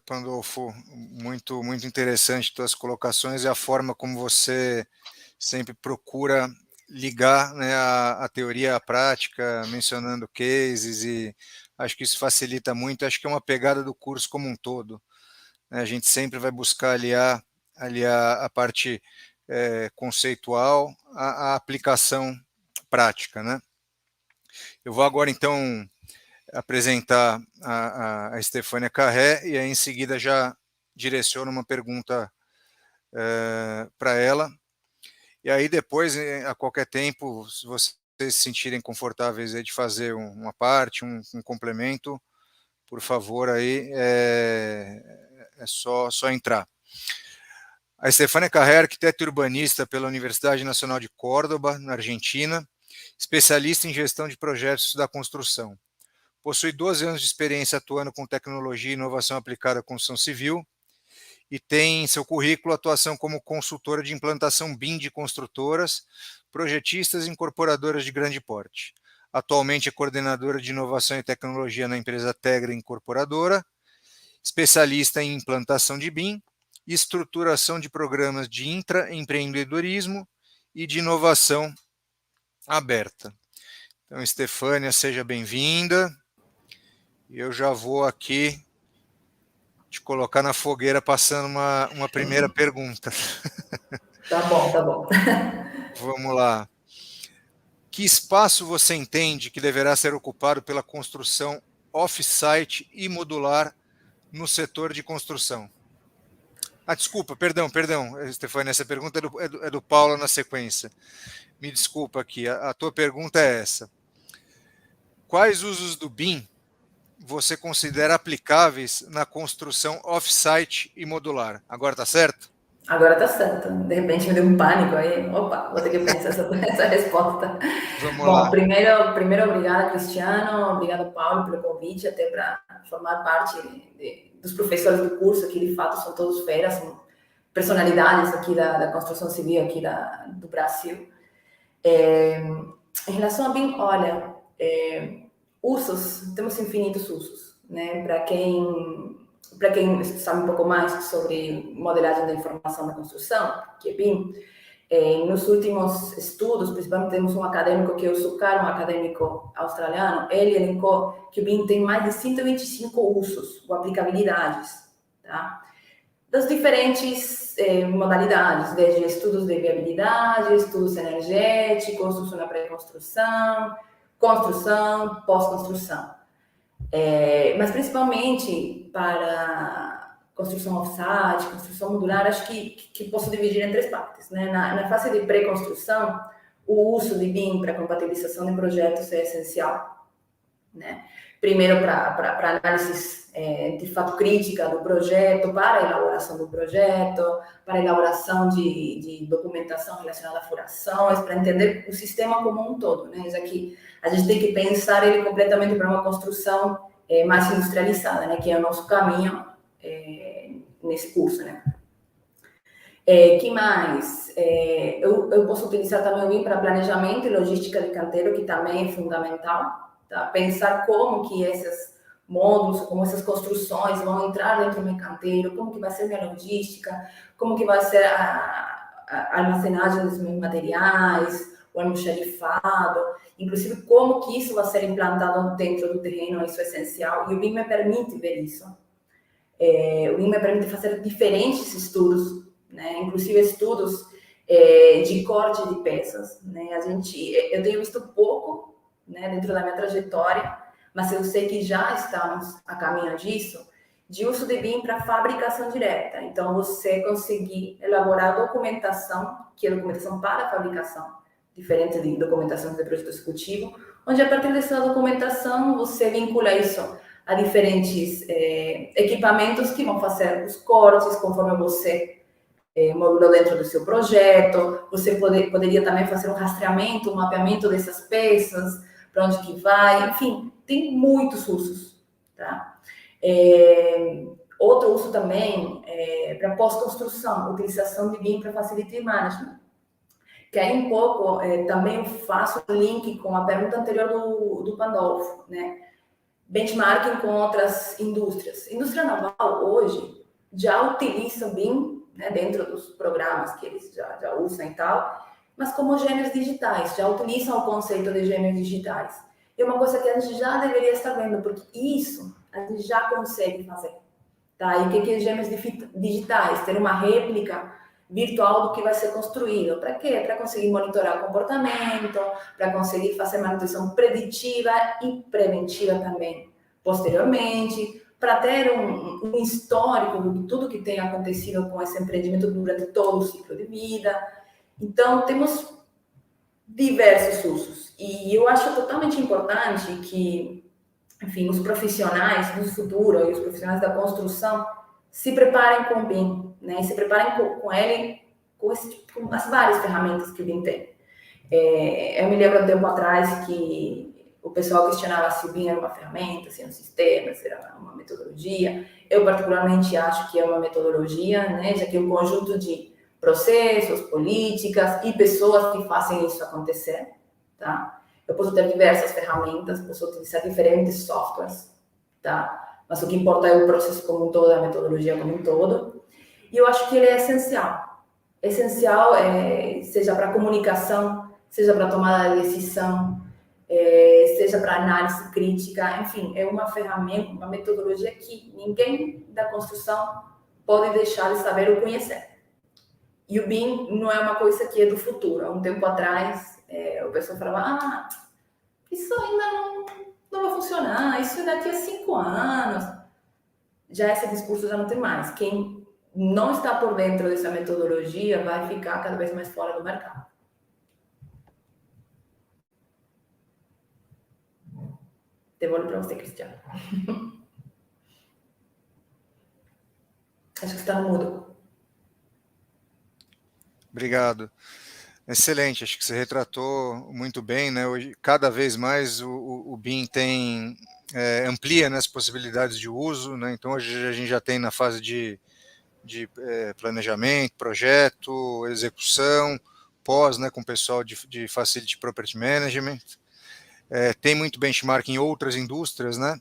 Pandolfo. Muito, muito interessante tuas colocações e a forma como você sempre procura ligar, né, a teoria à prática, mencionando cases, e acho que isso facilita muito. Acho que é uma pegada do curso como um todo, né? A gente sempre vai buscar aliar a parte conceitual à aplicação prática, né? Eu vou agora, então, apresentar a Estefânia Carré e aí em seguida já direciono uma pergunta para ela. E aí depois, a qualquer tempo, se vocês se sentirem confortáveis aí de fazer uma parte, um complemento, por favor, aí é só entrar. A Estefânia Carré é arquiteta e urbanista pela Universidade Nacional de Córdoba, na Argentina, especialista em gestão de projetos da construção. Possui 12 anos de experiência atuando com tecnologia e inovação aplicada à construção civil e tem em seu currículo atuação como consultora de implantação BIM de construtoras, projetistas e incorporadoras de grande porte. Atualmente é coordenadora de inovação e tecnologia na empresa Tegra Incorporadora, especialista em implantação de BIM e estruturação de programas de intraempreendedorismo e de inovação aberta. Então, Estefânia, seja bem-vinda. Eu já vou aqui te colocar na fogueira passando uma primeira pergunta. Tá bom, tá bom. Vamos lá. Que espaço você entende que deverá ser ocupado pela construção off-site e modular no setor de construção? Desculpa, perdão, Estefânia, essa pergunta é do Paulo na sequência. Me desculpa aqui, a tua pergunta é essa. Quais usos do BIM você considera aplicáveis na construção off-site e modular? Agora tá certo? Agora tá certo. De repente me deu um pânico aí. Opa, vou ter que pensar essa resposta. Vamos Bom, lá. primeiro, obrigada, Cristiano. Obrigado, Paulo, pelo convite, até para formar parte dos professores do curso, que de fato são todos feras, são personalidades aqui da construção civil aqui do Brasil. Em relação a BIM, olha, usos, temos infinitos usos, né? Para quem sabe um pouco mais sobre modelagem da informação da construção, que é BIM, nos últimos estudos, principalmente temos um acadêmico que é o Sukkar, um acadêmico australiano, ele elencou que o BIM tem mais de 125 usos ou aplicabilidades, tá? Das diferentes modalidades, desde estudos de viabilidade, estudos energéticos, uso na pré-construção, construção, pós-construção. Mas principalmente para construção off-site, construção modular, acho que posso dividir em 3 partes, né? Na fase de pré-construção, o uso de BIM para compatibilização de projetos é essencial, né? Primeiro para análises de fato crítica do projeto, para a elaboração do projeto, para a elaboração de documentação relacionada à furações, para entender o sistema como um todo, né? Já que a gente tem que pensar ele completamente para uma construção mais industrializada, né? Que é o nosso caminho nesse curso, né? Que mais? Eu posso utilizar também o BIM para planejamento e logística de canteiro, que também é fundamental. Tá? Pensar como que esses módulos, como essas construções vão entrar dentro do meu canteiro, como que vai ser minha logística, como que vai ser a armazenagem dos meus materiais, o almoxarifado, inclusive como que isso vai ser implantado dentro do terreno, isso é essencial, e o BIM me permite ver isso. O BIM me permite fazer diferentes estudos, né? Inclusive estudos de corte de peças, né? Eu tenho visto pouco, né, dentro da minha trajetória, mas eu sei que já estamos a caminho disso, de uso de BIM para fabricação direta. Então, você conseguir elaborar documentação, que é documentação para fabricação, diferente de documentação de projeto executivo, onde a partir dessa documentação você vincula isso a diferentes equipamentos que vão fazer os cortes conforme você modulou dentro do seu projeto. Você poderia também fazer um rastreamento, um mapeamento dessas peças, para onde que vai, enfim, tem muitos usos, tá? Outro uso também para pós-construção, utilização de BIM para facility management, que aí um pouco também eu faço link com a pergunta anterior do Pandolfo, né? Benchmarking com outras indústrias. Indústria naval hoje já utiliza o BIM, né, dentro dos programas que eles já usam e tal, mas como gêmeos digitais, já utilizam o conceito de gêmeos digitais. É uma coisa que a gente já deveria estar vendo, porque isso a gente já consegue fazer. Tá? E o que é gêmeos digitais? Ter uma réplica virtual do que vai ser construído. Para quê? Para conseguir monitorar o comportamento, para conseguir fazer manutenção preditiva e preventiva também, posteriormente, para ter um histórico de tudo que tem acontecido com esse empreendimento durante todo o ciclo de vida. Então, temos diversos usos. E eu acho totalmente importante que, enfim, os profissionais do futuro e os profissionais da construção se preparem com o BIM, né? Se preparem com ele, com as várias ferramentas que o BIM tem. Eu me lembro um tempo atrás que o pessoal questionava se o BIM era uma ferramenta, se era um sistema, se era uma metodologia. Eu, particularmente, acho que é uma metodologia, né? Já que é um conjunto de processos, políticas e pessoas que fazem isso acontecer, tá? Eu posso ter diversas ferramentas, posso utilizar diferentes softwares, tá? Mas o que importa é o processo como um todo, a metodologia como um todo. E eu acho que ele é essencial. Essencial, seja para comunicação, seja para tomada de decisão, seja para análise crítica, enfim, é uma ferramenta, uma metodologia que ninguém da construção pode deixar de saber ou conhecer. E o BIM não é uma coisa que é do futuro. Há um tempo atrás, o pessoal falava, isso ainda não vai funcionar, isso é daqui a 5 anos. Já esse discurso já não tem mais. Quem não está por dentro dessa metodologia vai ficar cada vez mais fora do mercado. Devolvo para você, Cristiano. Acho que está no mudo. Obrigado. Excelente, acho que você retratou muito bem, né? Hoje, cada vez mais o BIM amplia, né, as possibilidades de uso, né? Então hoje a gente já tem na fase de planejamento, projeto, execução, pós, né, com o pessoal de Facility Property Management. Tem muito benchmark em outras indústrias, né?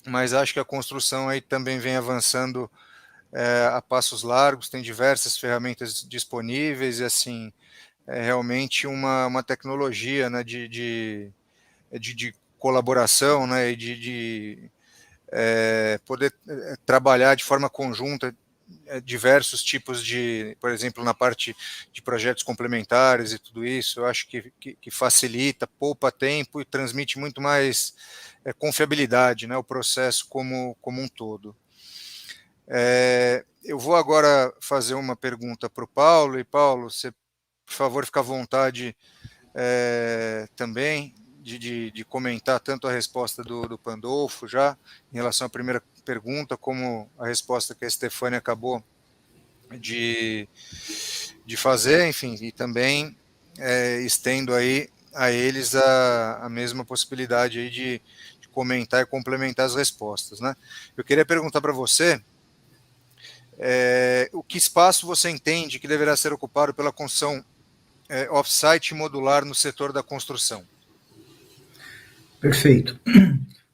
Mas acho que a construção aí também vem avançando a passos largos, tem diversas ferramentas disponíveis e assim, é realmente uma tecnologia, né, de colaboração, né, e de poder trabalhar de forma conjunta diversos tipos de, por exemplo, na parte de projetos complementares e tudo isso, eu acho que facilita, poupa tempo e transmite muito mais confiabilidade, né, o processo como um todo. Eu vou agora fazer uma pergunta para o Paulo, e Paulo, você, por favor, fica à vontade também de comentar tanto a resposta do Pandolfo já, em relação à primeira pergunta, como a resposta que a Stefânia acabou de fazer, enfim, e também estendo aí a eles a mesma possibilidade aí de comentar e complementar as respostas, né? Eu queria perguntar para você o que espaço você entende que deverá ser ocupado pela construção off-site modular no setor da construção? Perfeito.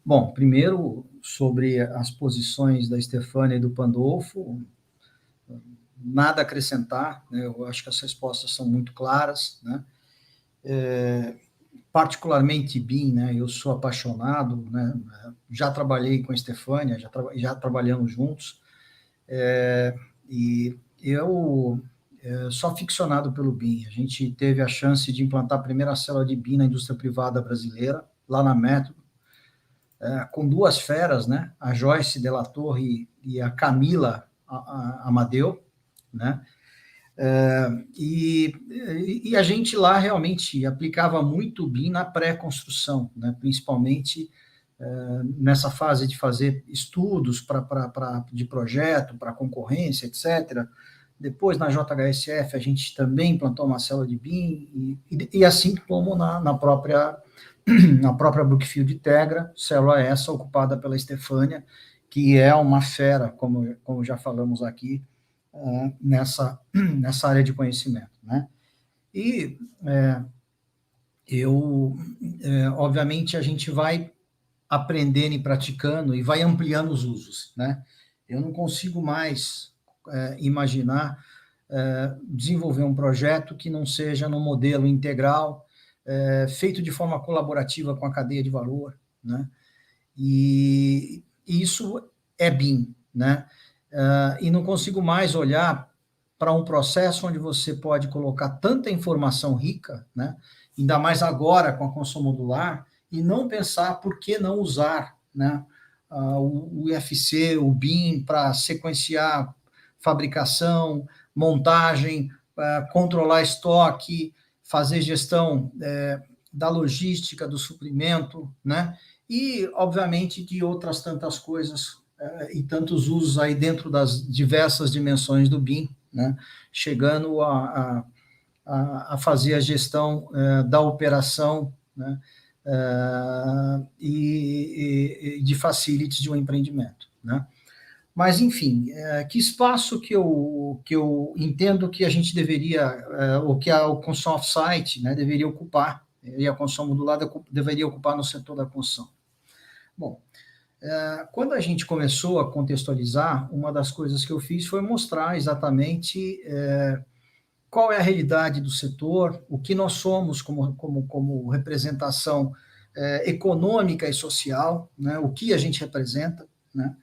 Bom, primeiro, sobre as posições da Stefânia e do Pandolfo, nada a acrescentar, né? Eu acho que as respostas são muito claras, né? particularmente BIM, né? Eu sou apaixonado, né? Já trabalhei com a Estefânia, já trabalhamos juntos, e eu sou aficionado pelo BIM. A gente teve a chance de implantar a primeira célula de BIM na indústria privada brasileira, lá na Metro, com duas feras, né? A Joyce de la Torre e a Camila Amadeu, né? E a gente lá realmente aplicava muito o BIM na pré-construção, né? Principalmente nessa fase de fazer estudos de projeto, para concorrência, etc. Depois, na JHSF, a gente também implantou uma célula de BIM, e assim como na própria Brookfield Tegra, célula essa ocupada pela Estefânia, que é uma fera, como já falamos aqui, nessa área de conhecimento, né? E obviamente, a gente vai aprendendo e praticando e vai ampliando os usos, né? Eu não consigo mais imaginar desenvolver um projeto que não seja no modelo integral, feito de forma colaborativa com a cadeia de valor, né? E isso é BIM, né? E não consigo mais olhar para um processo onde você pode colocar tanta informação rica, né? Ainda mais agora com a construção modular, e não pensar por que não usar, né, o IFC, o BIM, para sequenciar fabricação, montagem, controlar estoque, fazer gestão da logística, do suprimento, né? E, obviamente, de outras tantas coisas e tantos usos aí dentro das diversas dimensões do BIM, né? Chegando a fazer a gestão da operação, né? E de facilities de um empreendimento, né? Mas, enfim, que espaço que eu entendo que a gente deveria, ou que a construção off-site, né, deveria ocupar, e a construção modulada deveria ocupar no setor da construção? Bom, quando a gente começou a contextualizar, uma das coisas que eu fiz foi mostrar exatamente qual é a realidade do setor, o que nós somos como representação econômica e social, né, o que a gente representa, né,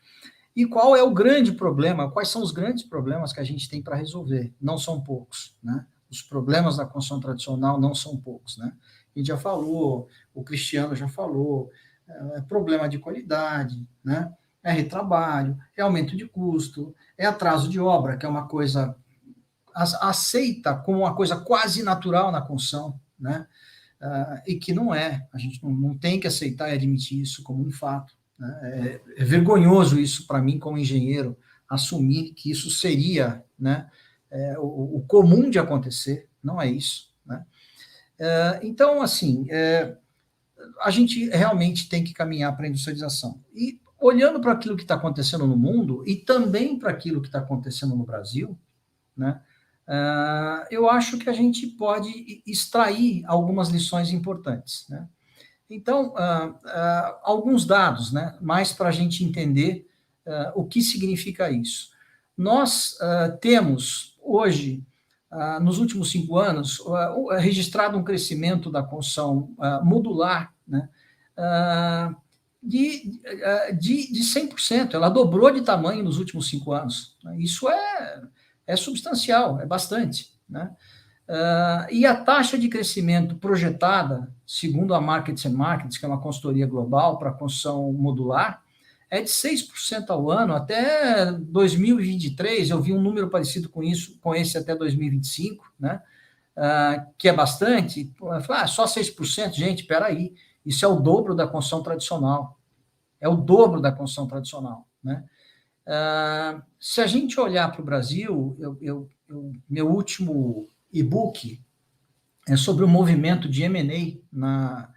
e qual é o grande problema, quais são os grandes problemas que a gente tem para resolver. Não são poucos, né? Os problemas da construção tradicional não são poucos, né? A gente já falou, o Cristiano já falou, problema de qualidade, né? É retrabalho, é aumento de custo, é atraso de obra, que é uma coisa aceita como uma coisa quase natural na construção, né? E que não é. A gente não tem que aceitar e admitir isso como um fato, né? É vergonhoso isso para mim, como engenheiro, assumir que isso seria, né, o comum de acontecer. Não é isso, né? Então, assim, a gente realmente tem que caminhar para a industrialização. E olhando para aquilo que está acontecendo no mundo e também para aquilo que está acontecendo no Brasil, né, eu acho que a gente pode extrair algumas lições importantes, né? Então, alguns dados, né, mais para a gente entender o que significa isso. Nós temos, hoje, nos últimos 5 anos, registrado um crescimento da construção modular, né, de 100%. Ela dobrou de tamanho nos últimos 5 anos. Isso é substancial, é bastante, né? E a taxa de crescimento projetada, segundo a Markets and Markets, que é uma consultoria global para construção modular, é de 6% ao ano até 2023. Eu vi um número parecido com esse até 2025, né? Que é bastante. Eu falei, só 6%? Gente, espera aí, isso é o dobro da construção tradicional. É o dobro da construção tradicional, né? Se a gente olhar para o Brasil, meu último e-book é sobre o movimento de M&A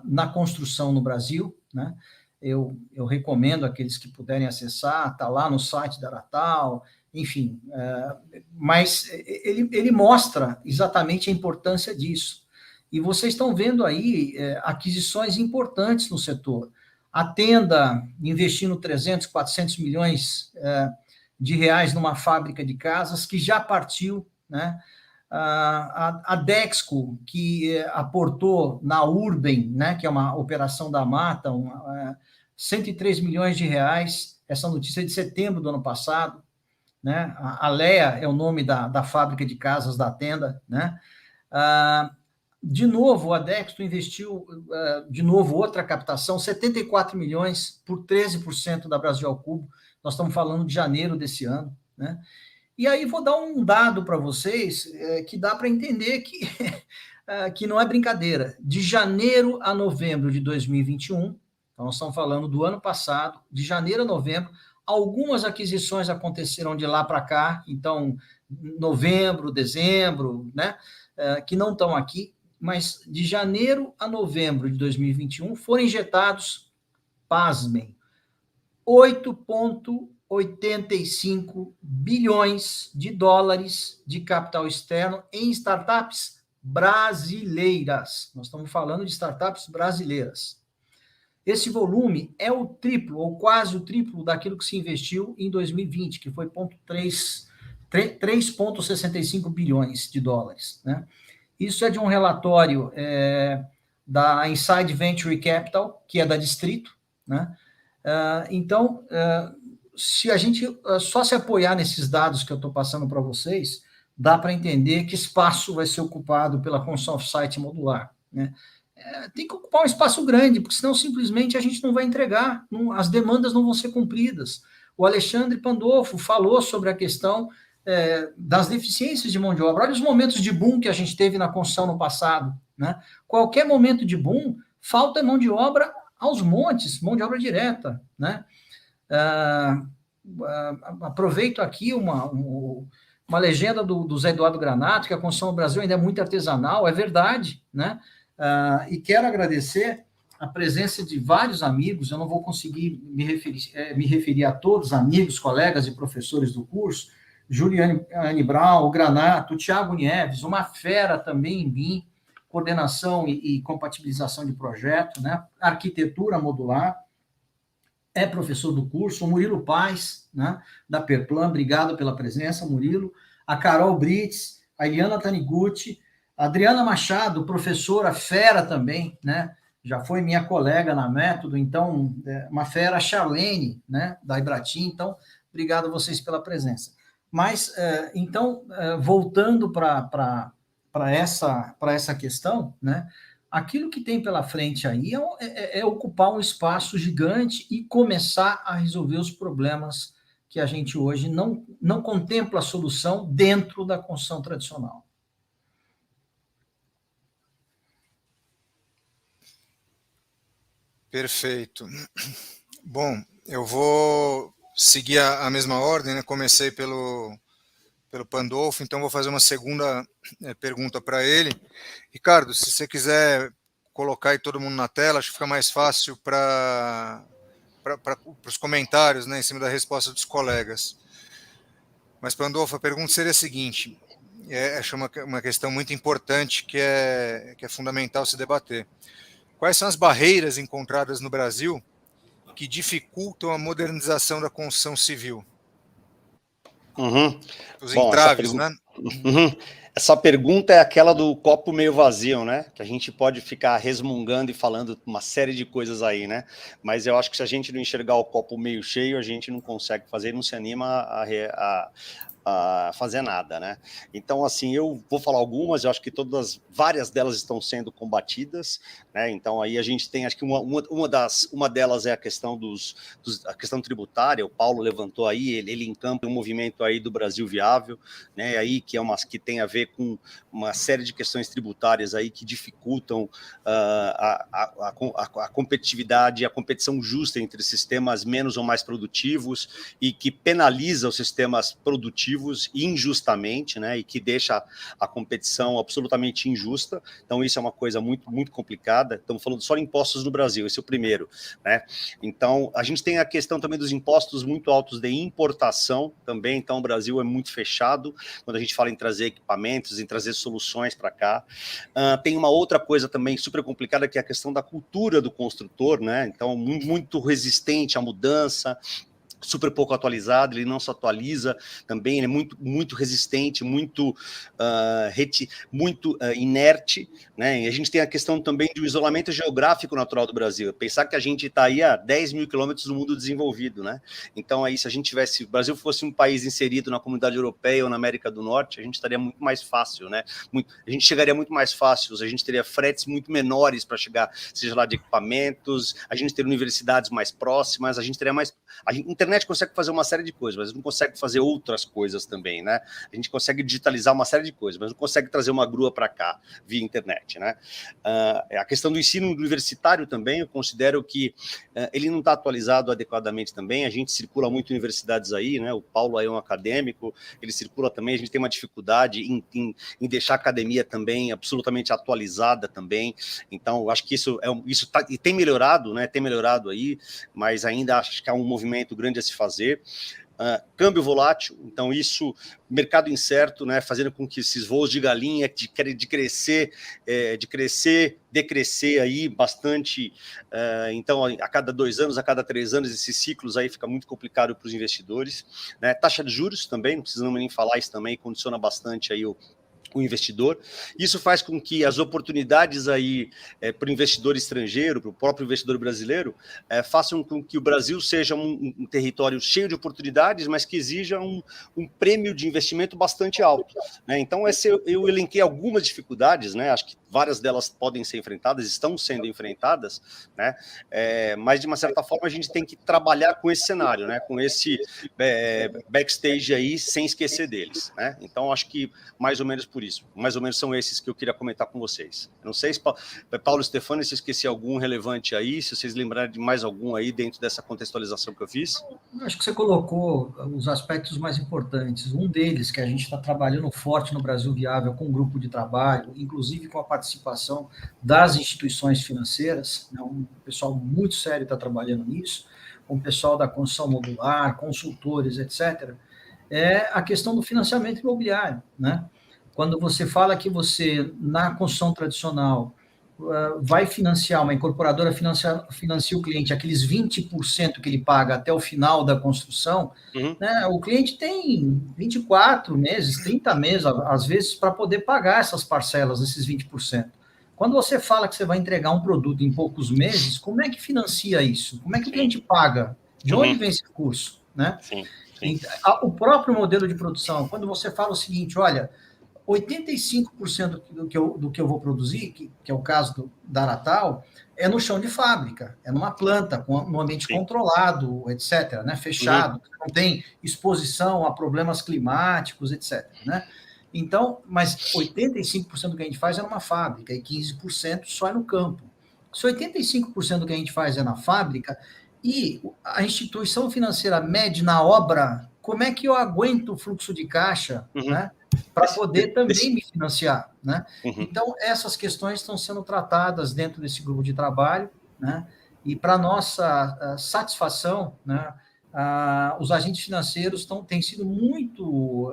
na construção no Brasil, né? Eu recomendo aqueles que puderem acessar, está lá no site da Aratal, enfim, mas ele mostra exatamente a importância disso. E vocês estão vendo aí aquisições importantes no setor. A Tenda investindo 300, 400 milhões de reais numa fábrica de casas que já partiu, né? A Dexco, que aportou na Urben, né, que é uma operação da Mata, 103 milhões de reais, essa notícia é de setembro do ano passado, né? A Lea é o nome da fábrica de casas da Tenda, né? De novo, a Dexco investiu, de novo, outra captação, 74 milhões por 13% da Brasil ao Cubo, nós estamos falando de janeiro desse ano, né? E aí vou dar um dado para vocês que dá para entender que não é brincadeira. De janeiro a novembro de 2021, então nós estamos falando do ano passado, de janeiro a novembro, algumas aquisições aconteceram de lá para cá, então novembro, dezembro, né, que não estão aqui, mas de janeiro a novembro de 2021 foram injetados, pasmem, 8,85 bilhões de dólares de capital externo em startups brasileiras. Nós estamos falando de startups brasileiras. Esse volume é o triplo, ou quase o triplo, daquilo que se investiu em 2020, que foi 3,65 bilhões de dólares, né? Isso é de um relatório da Inside Venture Capital, que é da Distrito, né? Então, se a gente só se apoiar nesses dados que eu estou passando para vocês, dá para entender que espaço vai ser ocupado pela construção off-site modular, né? Tem que ocupar um espaço grande, porque senão simplesmente a gente não vai entregar, as demandas não vão ser cumpridas. O Alexandre Pandolfo falou sobre a questão das deficiências de mão de obra. Olha os momentos de boom que a gente teve na construção no passado, né? Qualquer momento de boom, falta mão de obra aos montes, mão de obra direta, né? Aproveito aqui uma legenda do Zé Eduardo Granato, que a construção no Brasil ainda é muito artesanal, é verdade, né? E quero agradecer a presença de vários amigos, eu não vou conseguir me referir a todos, amigos, colegas e professores do curso, Juliane Brown, o Granato, o Thiago Nieves, uma fera também em BIM, coordenação e compatibilização de projeto, né? Arquitetura modular, é professor do curso, o Murilo Paz, né, da Perplan, obrigado pela presença, Murilo, a Carol Brits, a Eliana Taniguchi, a Adriana Machado, professora fera também, né, já foi minha colega na Método, então, uma fera, a Charlene, né, da Ibratim, então, obrigado a vocês pela presença. Mas, então, voltando para essa questão, né, aquilo que tem pela frente aí é ocupar um espaço gigante e começar a resolver os problemas que a gente hoje não contempla a solução dentro da construção tradicional. Perfeito. Bom, eu vou seguir a mesma ordem, né? Comecei pelo Pandolfo, então vou fazer uma segunda pergunta para ele. Ricardo, se você quiser colocar aí todo mundo na tela, acho que fica mais fácil para os comentários, né, em cima da resposta dos colegas. Mas, Pandolfo, a pergunta seria a seguinte, acho uma questão muito importante que é fundamental se debater. Quais são as barreiras encontradas no Brasil que dificultam a modernização da construção civil? Uhum. Os entraves, né? Uhum. Essa pergunta é aquela do copo meio vazio, né? Que a gente pode ficar resmungando e falando uma série de coisas aí, né? Mas eu acho que se a gente não enxergar o copo meio cheio, a gente não consegue fazer, não se anima a fazer nada, né? Então, assim, eu vou falar algumas, eu acho que várias delas estão sendo combatidas, né? Então, aí a gente tem, acho que uma delas é a questão a questão tributária, o Paulo levantou aí, ele encampa um movimento aí do Brasil Viável, né? Aí que tem a ver com uma série de questões tributárias aí que dificultam a competitividade e a competição justa entre sistemas menos ou mais produtivos e que penaliza os sistemas produtivos injustamente, né, e que deixa a competição absolutamente injusta. Então isso é uma coisa muito, muito complicada. Estamos falando só de impostos no Brasil, esse é o primeiro, né? Então a gente tem a questão também dos impostos muito altos de importação também, então o Brasil é muito fechado quando a gente fala em trazer equipamentos, em trazer soluções para cá. Tem uma outra coisa também super complicada, que é a questão da cultura do construtor, né? Então muito resistente à mudança, super pouco atualizado, ele não se atualiza também, ele é muito resistente, muito inerte, né? E a gente tem a questão também do isolamento geográfico natural do Brasil. Pensar que a gente está aí a 10 mil quilômetros do mundo desenvolvido, né? Então, aí, se o Brasil fosse um país inserido na comunidade europeia ou na América do Norte, a gente estaria muito mais fácil, né? A gente chegaria muito mais fácil, a gente teria fretes muito menores para chegar, seja lá de equipamentos, a gente teria universidades mais próximas, a gente teria mais... A internet consegue fazer uma série de coisas, mas não consegue fazer outras coisas também, né? A gente consegue digitalizar uma série de coisas, mas não consegue trazer uma grua para cá via internet, né? A questão do ensino universitário também, eu considero que ele não está atualizado adequadamente também. A gente circula muito em universidades aí, né? O Paulo aí é um acadêmico, ele circula também, a gente tem uma dificuldade em deixar a academia também absolutamente atualizada também. Então, eu acho que isso e tem melhorado, né? Tem melhorado aí, mas ainda acho que há um movimento grande a se fazer. Câmbio volátil, então isso, mercado incerto, né, fazendo com que esses voos de galinha de crescer, decrescer aí bastante, então a cada 2 anos, a cada 3 anos, esses ciclos aí fica muito complicado para os investidores, né? Taxa de juros também, não precisamos nem falar, isso também condiciona bastante aí o investidor. Isso faz com que as oportunidades aí para o investidor estrangeiro, para o próprio investidor brasileiro, façam com que o Brasil seja um território cheio de oportunidades, mas que exija um prêmio de investimento bastante alto, né? Então, eu elenquei algumas dificuldades, né? Acho que várias delas podem ser enfrentadas, estão sendo enfrentadas, né? Mas, de uma certa forma, a gente tem que trabalhar com esse cenário, né? Com esse backstage aí, sem esquecer deles, né? Então, acho que mais ou menos por isso. Mais ou menos são esses que eu queria comentar com vocês. Eu não sei se Paulo e Stefano, se eu esqueci algum relevante aí, se vocês lembrarem de mais algum aí dentro dessa contextualização que eu fiz. Eu acho que você colocou os aspectos mais importantes. Um deles, que a gente está trabalhando forte no Brasil Viável com um grupo de trabalho, inclusive com a participação das instituições financeiras, né? Um pessoal muito sério está trabalhando nisso, com o pessoal da construção modular, consultores, etc., é a questão do financiamento imobiliário, né? Quando você fala que você, na construção tradicional, vai financiar, uma incorporadora financia o cliente, aqueles 20% que ele paga até o final da construção, né, o cliente tem 24 meses, 30 meses, às vezes, para poder pagar essas parcelas, esses 20%. Quando você fala que você vai entregar um produto em poucos meses, como é que financia isso? Como é que o cliente paga? De onde vem esse recurso? Né? Sim. O próprio modelo de produção, quando você fala o seguinte, olha, 85% do que eu vou produzir, que é o caso da Aratal, é no chão de fábrica, é numa planta, num ambiente controlado, etc., né, fechado, não tem exposição a problemas climáticos, etc., né? Então, mas 85% do que a gente faz é numa fábrica e 15% só é no campo. Se 85% do que a gente faz é na fábrica e a instituição financeira mede na obra, como é que eu aguento o fluxo de caixa, né? Para poder também me financiar, né? Então, essas questões estão sendo tratadas dentro desse grupo de trabalho, né? E para nossa satisfação, né? Os agentes financeiros têm sido muito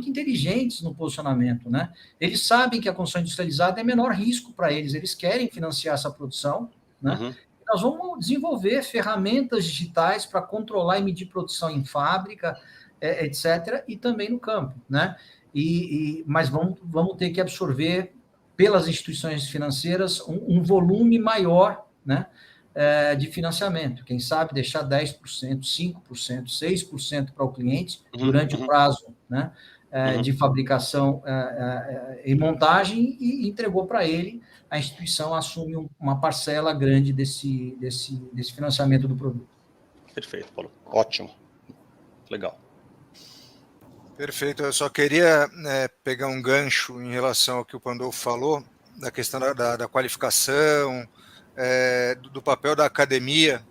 inteligentes no posicionamento, né? Eles sabem que a construção industrializada é menor risco para eles, eles querem financiar essa produção, né? Nós vamos desenvolver ferramentas digitais para controlar e medir produção em fábrica, etc., e também no campo, né? Mas vamos ter que absorver pelas instituições financeiras um volume maior, né, de financiamento. Quem sabe deixar 10%, 5%, 6% para o cliente durante o prazo, né, de fabricação e montagem e entregou para ele, a instituição assume uma parcela grande desse financiamento do produto. Perfeito, Paulo. Ótimo. Legal. Perfeito. Eu só queria pegar um gancho em relação ao que o Pandolfo falou, da questão da qualificação, do papel da academia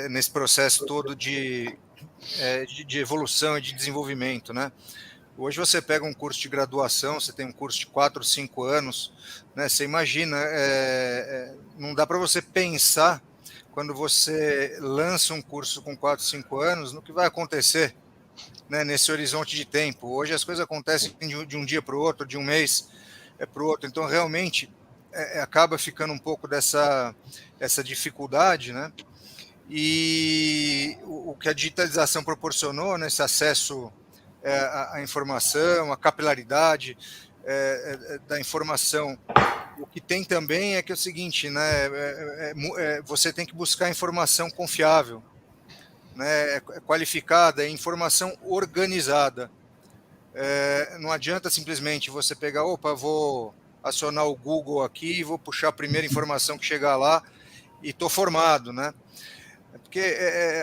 nesse processo todo de evolução e de desenvolvimento, né? Hoje você pega um curso de graduação, você tem um curso de 4, 5 anos, né? Você imagina, não dá para você pensar, quando você lança um curso com 4, 5 anos, no que vai acontecer, né, nesse horizonte de tempo. Hoje as coisas acontecem de um dia para o outro, de um mês para o outro. Então, realmente, acaba ficando um pouco essa dificuldade, né? E o que a digitalização proporcionou, né, esse acesso à informação, à capilaridade da informação. O que tem também é que é o seguinte, né, você tem que buscar informação confiável, né, qualificada, informação organizada. Não adianta simplesmente você pegar, vou acionar o Google aqui e vou puxar a primeira informação que chegar lá e estou formado, né? Porque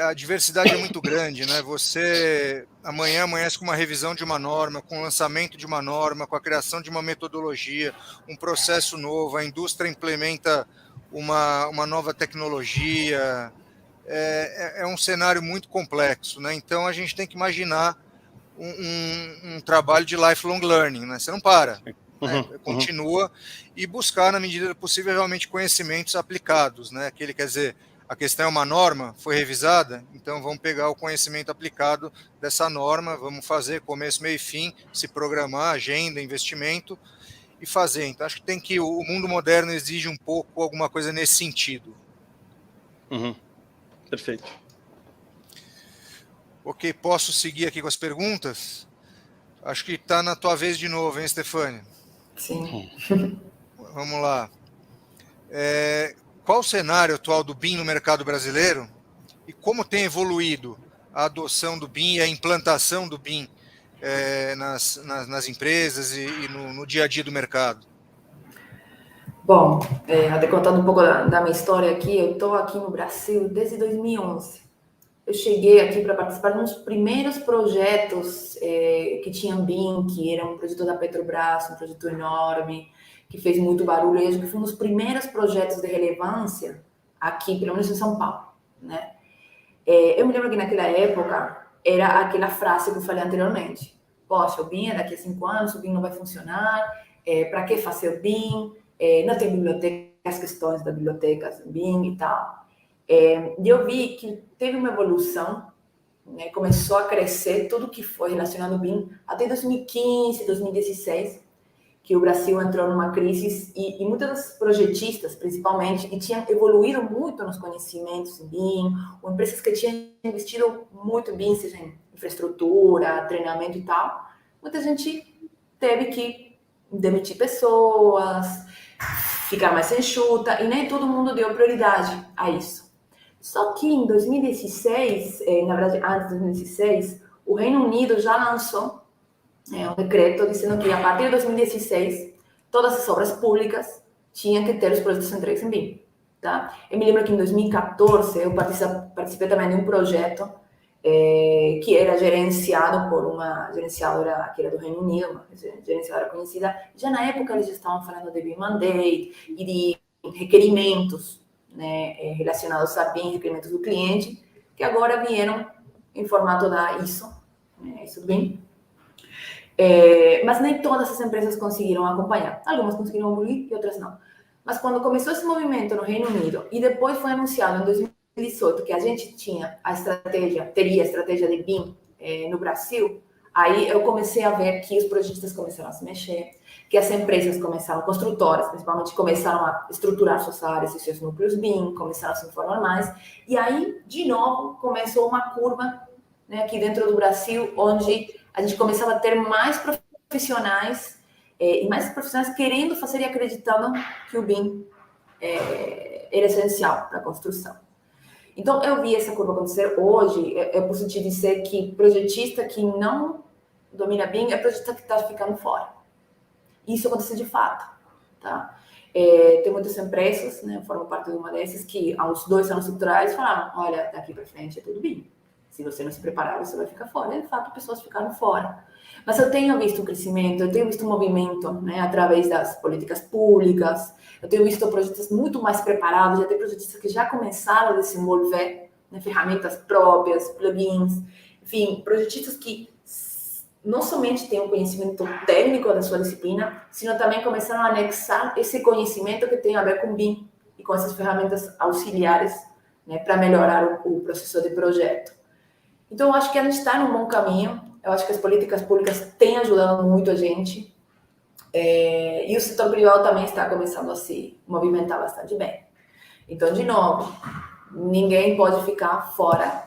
a diversidade é muito grande, né? Você amanhã amanhece com uma revisão de uma norma, com o lançamento de uma norma, com a criação de uma metodologia, um processo novo, a indústria implementa uma nova tecnologia. É um cenário muito complexo, né? Então a gente tem que imaginar um trabalho de lifelong learning, né? Você não para, né? Continua e buscar, na medida do possível, realmente conhecimentos aplicados, né? Aquele, quer dizer, a questão é uma norma, foi revisada, então vamos pegar o conhecimento aplicado dessa norma, vamos fazer começo, meio e fim, se programar, agenda, investimento e fazer. Então acho que o mundo moderno exige um pouco alguma coisa nesse sentido. Perfeito. Ok, posso seguir aqui com as perguntas? Acho que está na tua vez de novo, hein, Stefânia? Sim. Vamos lá. Qual o cenário atual do BIM no mercado brasileiro e como tem evoluído a adoção do BIM e a implantação do BIM nas empresas e no dia a dia do mercado? Bom, até contando um pouco da minha história aqui, eu estou aqui no Brasil desde 2011. Eu cheguei aqui para participar de uns primeiros projetos que tinham BIM, que era um projeto da Petrobras, um projeto enorme, que fez muito barulho. E acho que foi um dos primeiros projetos de relevância aqui, pelo menos em São Paulo, né? Eu me lembro que naquela época era aquela frase que eu falei anteriormente. Poxa, o BIM é daqui a 5 anos, o BIM não vai funcionar, para que fazer o BIM? Não tem biblioteca, as questões da bibliotecas BIM e tal. E eu vi que teve uma evolução, né? Começou a crescer tudo que foi relacionado ao BIM até 2015, 2016, que o Brasil entrou numa crise e muitos dos projetistas, principalmente, que tinham evoluído muito nos conhecimentos em BIM, ou empresas que tinham investido muito em BIM, seja em infraestrutura, treinamento e tal, muita gente teve que demitir pessoas, ficar mais enxuta, e nem todo mundo deu prioridade a isso. Só que em 2016, na verdade, antes de 2016, o Reino Unido já lançou um decreto dizendo que a partir de 2016, todas as obras públicas tinham que ter os projetos entregues em BIM. Tá? Eu me lembro que em 2014 eu participei também de um projeto que era gerenciado por uma gerenciadora que era do Reino Unido, uma gerenciadora conhecida. Já na época eles já estavam falando de BIM Mandate e de requerimentos, né, relacionados a BIM, requerimentos do cliente, que agora vieram em formato da ISO, né, ISO do BIM. Mas nem todas as empresas conseguiram acompanhar. Algumas conseguiram evoluir e outras não. Mas quando começou esse movimento no Reino Unido e depois foi anunciado em 2018 que a gente teria a estratégia de BIM no Brasil, aí eu comecei a ver que os projetistas começaram a se mexer, que as empresas começaram, construtoras principalmente, começaram a estruturar suas áreas e seus núcleos BIM, começaram a se informar mais, e aí, de novo, começou uma curva, né, aqui dentro do Brasil, onde a gente começava a ter mais profissionais e mais profissionais querendo fazer e acreditando que o BIM era essencial para a construção. Então, eu vi essa curva acontecer. Hoje, eu posso te dizer que projetista que não domina BIM é projetista que está ficando fora. Isso acontece de fato, tá? Tem muitas empresas, né, eu formo parte de uma dessas, que há uns 2 anos atrás falaram, olha, daqui para frente é tudo BIM. Se você não se preparar, você vai ficar fora. E, de fato, pessoas ficaram fora. Mas eu tenho visto um crescimento, eu tenho visto um movimento, né, através das políticas públicas, eu tenho visto projetistas muito mais preparados, já tem projetistas que já começaram a desenvolver, né, ferramentas próprias, plugins, enfim, projetistas que não somente têm um conhecimento técnico da sua disciplina, sino também começaram a anexar esse conhecimento que tem a ver com BIM e com essas ferramentas auxiliares, né, para melhorar o processo de projeto. Então, eu acho que a gente está num bom caminho. Eu acho que as políticas públicas têm ajudado muito a gente. E o setor privado também está começando a se movimentar bastante bem. Então, de novo, ninguém pode ficar fora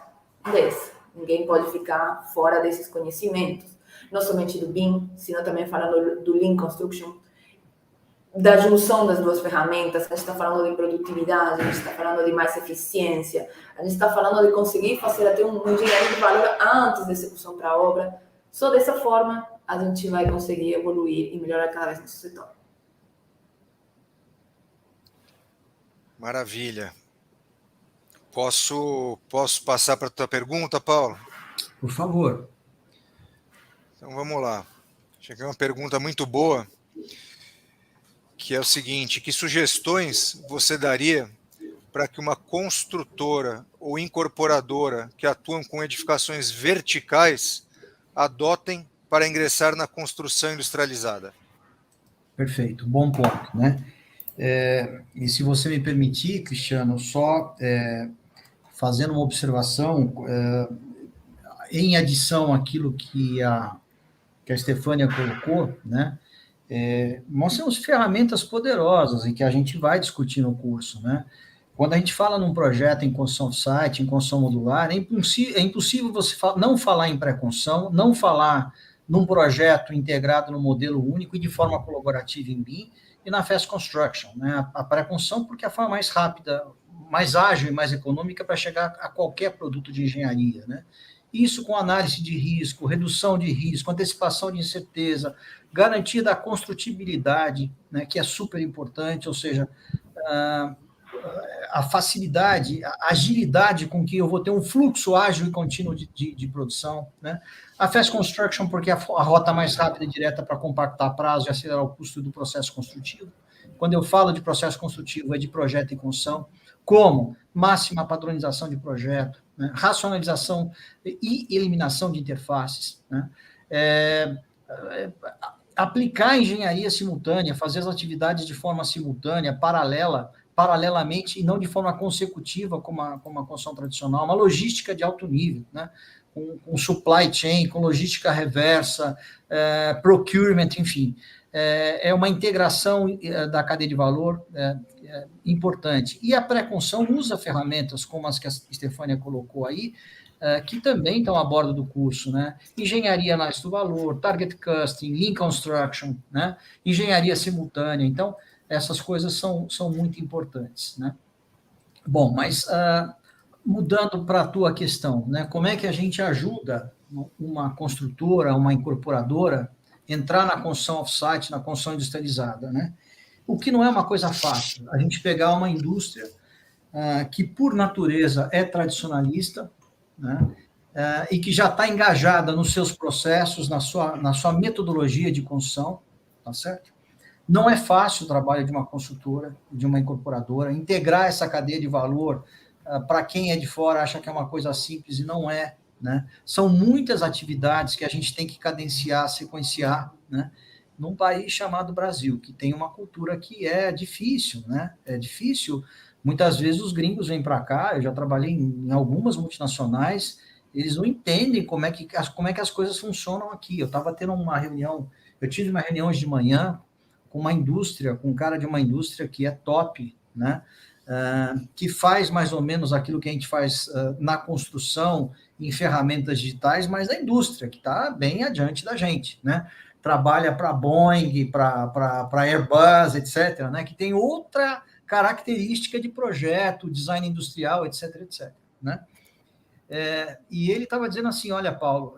dessa. Ninguém pode ficar fora desses conhecimentos. Não somente do BIM, sino também falando do Lean Construction, da junção das duas ferramentas. A gente está falando de produtividade, a gente está falando de mais eficiência, a gente está falando de conseguir fazer até um engenharia de valor antes da execução para a obra. Só dessa forma a gente vai conseguir evoluir e melhorar cada vez nosso setor. Maravilha. Posso passar para a tua pergunta, Paulo? Por favor. Então vamos lá. Cheguei uma pergunta muito boa, que é o seguinte: que sugestões você daria para que uma construtora ou incorporadora que atuam com edificações verticais adotem para ingressar na construção industrializada? Perfeito, bom ponto, né? E se você me permitir, Cristiano, só fazendo uma observação, em adição àquilo que a Estefânia colocou, né? Nós temos ferramentas poderosas e que a gente vai discutir no curso, né? Quando a gente fala num projeto em construção off-site, em construção modular, é impossível você não falar em pré-construção, não falar num projeto integrado no modelo único e de forma colaborativa em BIM e na Fast Construction, né? A pré-construção porque é a forma mais rápida, mais ágil e mais econômica para chegar a qualquer produto de engenharia, né? Isso com análise de risco, redução de risco, antecipação de incerteza, garantia da construtibilidade, né, que é super importante, ou seja, a facilidade, a agilidade com que eu vou ter um fluxo ágil e contínuo de produção, né? A Fast Construction, porque é a rota mais rápida e direta para compactar prazo e acelerar o custo do processo construtivo. Quando eu falo de processo construtivo, é de projeto e construção. Como? Máxima padronização de projeto, né? Racionalização e eliminação de interfaces, né? Aplicar engenharia simultânea, fazer as atividades de forma simultânea, paralelamente e não de forma consecutiva, como a construção tradicional, uma logística de alto nível, né? Com supply chain, com logística reversa, procurement, enfim. É uma integração da cadeia de valor importante. E a pré-construção usa ferramentas como as que a Estefânia colocou aí, que também estão a bordo do curso, né? Engenharia análise do valor, target costing, lean construction, né? Engenharia simultânea. Então, essas coisas são muito importantes, né? Bom, mas mudando para a tua questão, né? Como é que a gente ajuda uma construtora, uma incorporadora entrar na construção off-site, na construção industrializada, né? O que não é uma coisa fácil. A gente pegar uma indústria que, por natureza, é tradicionalista, né? E que já está engajada nos seus processos, na sua metodologia de construção, tá certo? Não é fácil o trabalho de uma construtora, de uma incorporadora, integrar essa cadeia de valor. Para quem é de fora, acha que é uma coisa simples e não é, né? São muitas atividades que a gente tem que cadenciar, sequenciar, né? Num país chamado Brasil, que tem uma cultura que é difícil, né? É difícil. Muitas vezes os gringos vêm para cá, eu já trabalhei em algumas multinacionais, eles não entendem como é que as coisas funcionam aqui. Eu tive uma reunião hoje de manhã com uma indústria, com um cara de uma indústria que é top, né? Que faz mais ou menos aquilo que a gente faz na construção, em ferramentas digitais, mas da indústria, que está bem adiante da gente, né? Trabalha para Boeing, para Airbus, etc., né? Que tem outra característica de projeto, design industrial, etc., etc., né? E ele estava dizendo assim, olha, Paulo,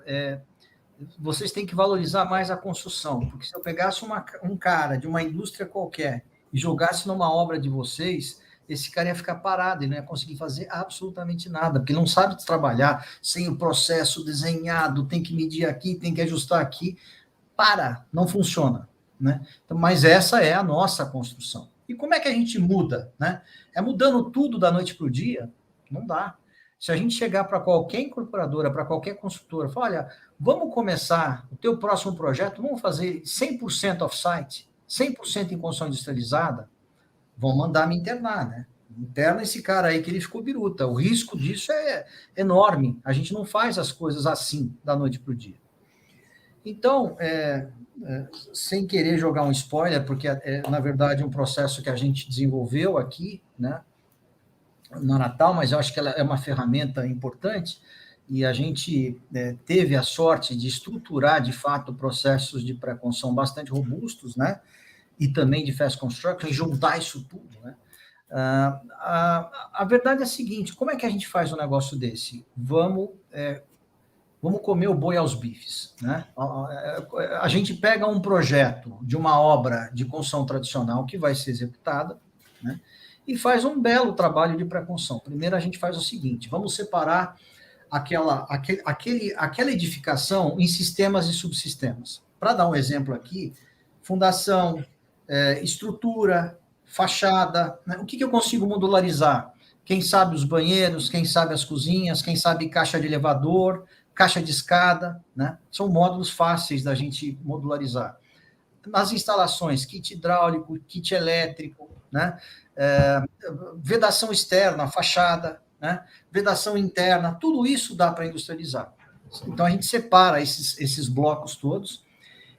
vocês têm que valorizar mais a construção, porque se eu pegasse um cara de uma indústria qualquer e jogasse numa obra de vocês, esse cara ia ficar parado, ele não ia conseguir fazer absolutamente nada, porque não sabe trabalhar sem o processo desenhado, tem que medir aqui, tem que ajustar aqui, não funciona, né? Então, mas essa é a nossa construção. E como é que a gente muda, né? É mudando tudo da noite para o dia? Não dá. Se a gente chegar para qualquer incorporadora, para qualquer consultora, falar, olha, vamos começar o teu próximo projeto, vamos fazer 100% off-site, 100% em construção industrializada, vão mandar me internar, né? Interna esse cara aí que ele ficou biruta. O risco disso é enorme. A gente não faz as coisas assim, da noite para o dia. Então, sem querer jogar um spoiler, porque na verdade, um processo que a gente desenvolveu aqui, né, no Natal, mas eu acho que ela é uma ferramenta importante, e a gente teve a sorte de estruturar, de fato, processos de pré-construção bastante robustos, né? E também de fast construction, e juntar isso tudo, né? A verdade é a seguinte, como é que a gente faz um negócio desse? Vamos comer o boi aos bifes, né? A gente pega um projeto de uma obra de construção tradicional que vai ser executada, né? E faz um belo trabalho de pré-construção. Primeiro a gente faz o seguinte, vamos separar aquela edificação em sistemas e subsistemas. Para dar um exemplo aqui, fundação, estrutura, fachada, né? O que eu consigo modularizar? Quem sabe os banheiros, quem sabe as cozinhas, quem sabe caixa de elevador, caixa de escada, né? São módulos fáceis da gente modularizar. Nas instalações, kit hidráulico, kit elétrico, né? Vedação externa, fachada, né? Vedação interna, tudo isso dá para industrializar. Então, a gente separa esses blocos todos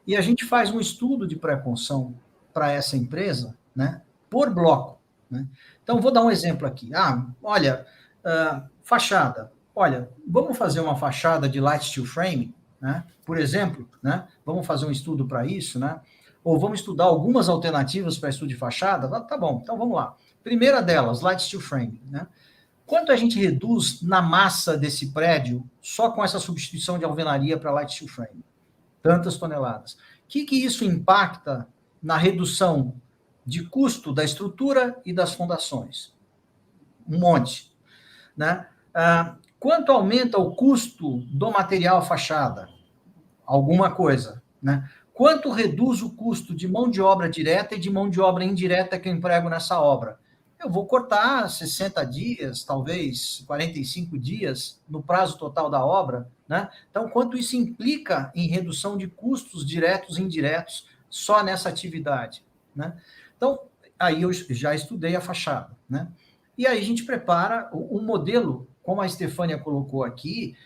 e a gente faz um estudo de pré-construção para essa empresa, né? Por bloco, né? Então, vou dar um exemplo aqui. Olha, fachada. Olha, vamos fazer uma fachada de light steel frame, né? Por exemplo, né? Vamos fazer um estudo para isso, né? Ou vamos estudar algumas alternativas para estudo de fachada? Tá bom, então vamos lá. Primeira delas, light steel frame, né? Quanto a gente reduz na massa desse prédio só com essa substituição de alvenaria para light steel frame? Tantas toneladas. O que isso impacta na redução de custo da estrutura e das fundações? Um monte, né? Quanto aumenta o custo do material fachada? Alguma coisa, né? Quanto reduz o custo de mão de obra direta e de mão de obra indireta que eu emprego nessa obra? Eu vou cortar 60 dias, talvez 45 dias no prazo total da obra, né? Então, quanto isso implica em redução de custos diretos e indiretos só nessa atividade, né? Então, aí eu já estudei a fachada, né? E aí a gente prepara um modelo, como a Estefânia colocou aqui,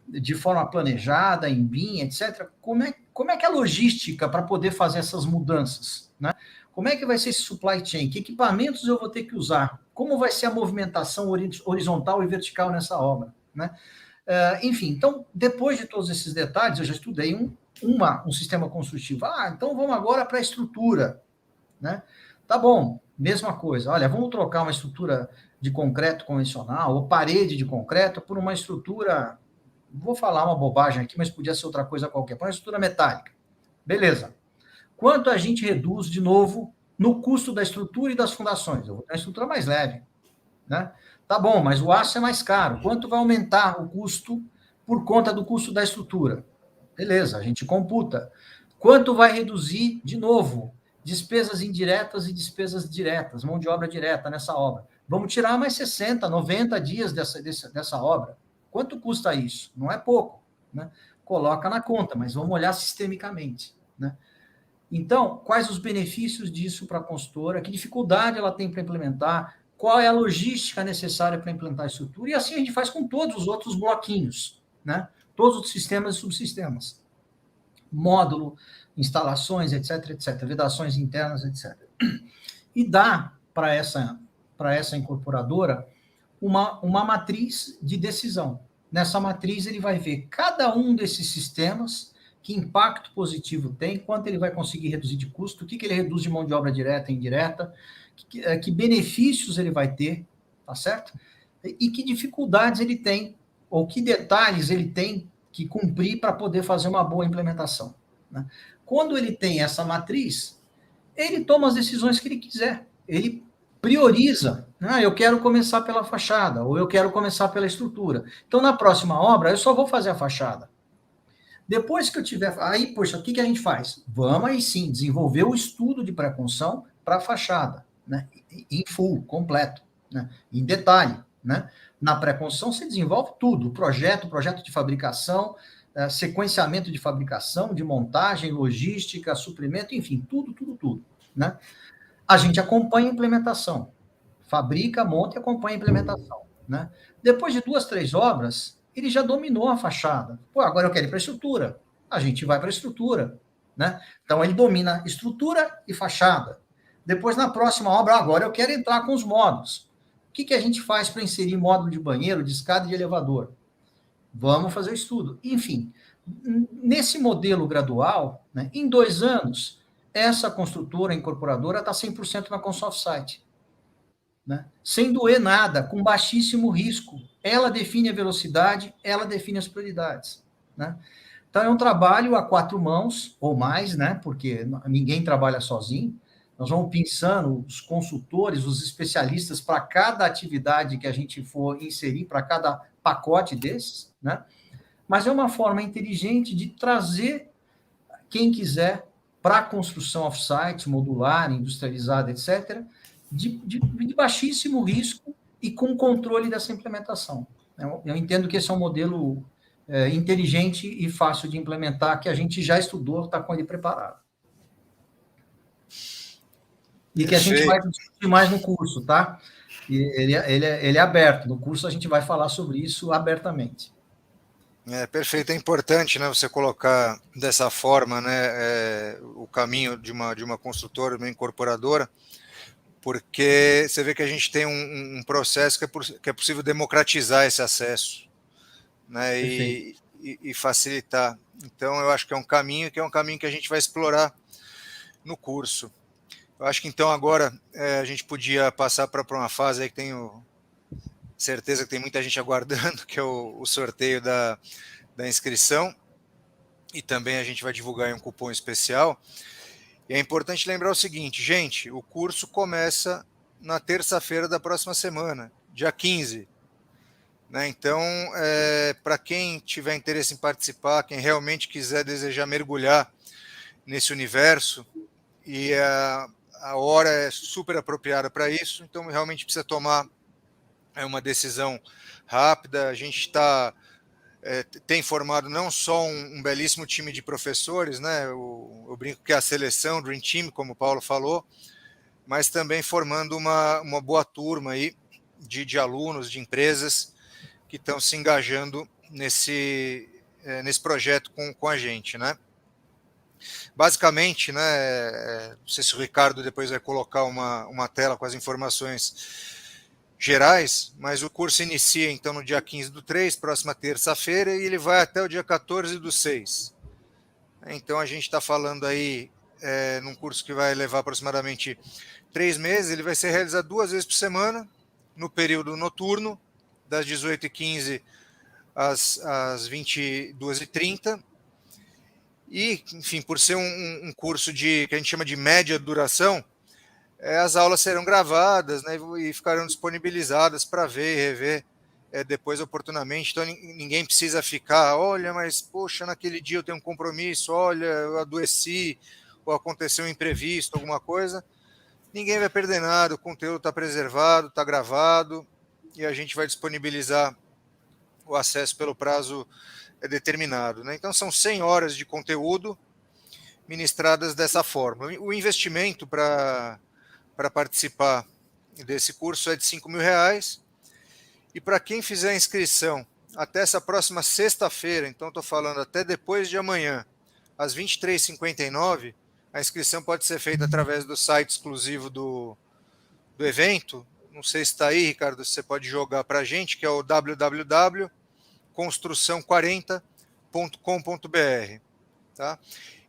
de forma planejada, em BIM, etc. Como é que é a logística para poder fazer essas mudanças, né? Como é que vai ser esse supply chain? Que equipamentos eu vou ter que usar? Como vai ser a movimentação horizontal e vertical nessa obra, né? Enfim, então, depois de todos esses detalhes, eu já estudei um sistema construtivo. Então vamos agora para a estrutura, né? Tá bom, mesma coisa. Olha, vamos trocar uma estrutura de concreto convencional ou parede de concreto por uma estrutura, vou falar uma bobagem aqui, mas podia ser outra coisa qualquer, por uma estrutura metálica. Beleza. Quanto a gente reduz, de novo, no custo da estrutura e das fundações? Eu vou ter uma estrutura mais leve, né? Tá bom, mas o aço é mais caro. Quanto vai aumentar o custo por conta do custo da estrutura? Beleza, a gente computa. Quanto vai reduzir, de novo, despesas indiretas e despesas diretas, mão de obra direta nessa obra? Vamos tirar mais 60, 90 dias dessa obra. Quanto custa isso? Não é pouco, né? Coloca na conta, mas vamos olhar sistemicamente, né? Então, quais os benefícios disso para a consultora? Que dificuldade ela tem para implementar? Qual é a logística necessária para implantar a estrutura? E assim a gente faz com todos os outros bloquinhos, né? Todos os sistemas e subsistemas. Módulo, instalações, etc, etc. Vedações internas, etc. E dá para essa incorporadora uma matriz de decisão. Nessa matriz, ele vai ver cada um desses sistemas, que impacto positivo tem, quanto ele vai conseguir reduzir de custo, o que ele reduz de mão de obra direta e indireta, que benefícios ele vai ter, tá certo? E que dificuldades ele tem, ou que detalhes ele tem que cumprir para poder fazer uma boa implementação, né? Quando ele tem essa matriz, ele toma as decisões que ele quiser, ele prioriza, eu quero começar pela fachada, ou eu quero começar pela estrutura. Então, na próxima obra, eu só vou fazer a fachada. Depois que eu tiver... Aí, poxa, o que a gente faz? Vamos aí sim, desenvolver o estudo de pré-construção para a fachada, né? Em full, completo, né? Em detalhe, né? Na pré-construção você desenvolve tudo, projeto de fabricação, sequenciamento de fabricação, de montagem, logística, suprimento, enfim, tudo, né? A gente acompanha a implementação, fabrica, monta e acompanha a implementação, né? Depois de 2, 3 obras, ele já dominou a fachada. Agora eu quero ir para a estrutura. A gente vai para a estrutura, né? Então ele domina estrutura e fachada. Depois, na próxima obra, agora eu quero entrar com os módulos. O que a gente faz para inserir módulo de banheiro, de escada e de elevador? Vamos fazer o estudo. Enfim, nesse modelo gradual, né, em 2 anos, essa construtora, incorporadora, está 100% na construção off-site. Né? Sem doer nada, com baixíssimo risco. Ela define a velocidade, ela define as prioridades. Né? Então, é um trabalho a 4 mãos, ou mais, né? Porque ninguém trabalha sozinho. Nós vamos pensando os consultores, os especialistas para cada atividade que a gente for inserir, para cada pacote desses, né? Mas é uma forma inteligente de trazer quem quiser para a construção off-site, modular, industrializada, etc., de baixíssimo risco e com controle dessa implementação. Eu entendo que esse é um modelo inteligente e fácil de implementar, que a gente já estudou, está com ele preparado. E que a gente vai discutir mais no curso, tá? Ele é aberto. No curso a gente vai falar sobre isso abertamente. Perfeito, é importante, né, você colocar dessa forma, né, o caminho de uma construtora, de uma incorporadora, porque você vê que a gente tem um processo que é possível democratizar esse acesso, né, e facilitar. Então, eu acho que é um caminho que a gente vai explorar no curso. Eu acho que então agora a gente podia passar para uma fase aí que tenho certeza que tem muita gente aguardando, que é o sorteio da inscrição, e também a gente vai divulgar um cupom especial. E é importante lembrar o seguinte, gente, o curso começa na terça-feira da próxima semana, dia 15. Né? Então, para quem tiver interesse em participar, quem realmente desejar mergulhar nesse universo, e a hora é super apropriada para isso, então realmente precisa tomar uma decisão rápida. A gente tem formado não só um belíssimo time de professores, né? Eu brinco que é a seleção, Dream Team, como o Paulo falou, mas também formando uma boa turma aí de alunos, de empresas que estão se engajando nesse projeto com a gente, né? Basicamente, né, não sei se o Ricardo depois vai colocar uma tela com as informações gerais, mas o curso inicia então no dia 15/3, próxima terça-feira, e ele vai até o dia 14/6. Então a gente está falando aí num curso que vai levar aproximadamente 3 meses, ele vai ser realizado 2 vezes por semana, no período noturno, das 18h15 às 22h30, e, enfim, por ser um curso que a gente chama de média duração, as aulas serão gravadas, né, e ficarão disponibilizadas para ver e rever depois oportunamente. Então ninguém precisa ficar, olha, mas poxa, naquele dia eu tenho um compromisso, olha, eu adoeci, ou aconteceu um imprevisto, alguma coisa. Ninguém vai perder nada, o conteúdo está preservado, está gravado, e a gente vai disponibilizar o acesso pelo prazo determinado. Né? Então são 100 horas de conteúdo ministradas dessa forma. O investimento para participar desse curso é de R$5.000, e para quem fizer a inscrição até essa próxima sexta-feira, então estou falando até depois de amanhã, às 23h59, a inscrição pode ser feita através do site exclusivo do evento. Não sei se está aí, Ricardo, se você pode jogar para a gente, que é o www.construção40.com.br. Tá?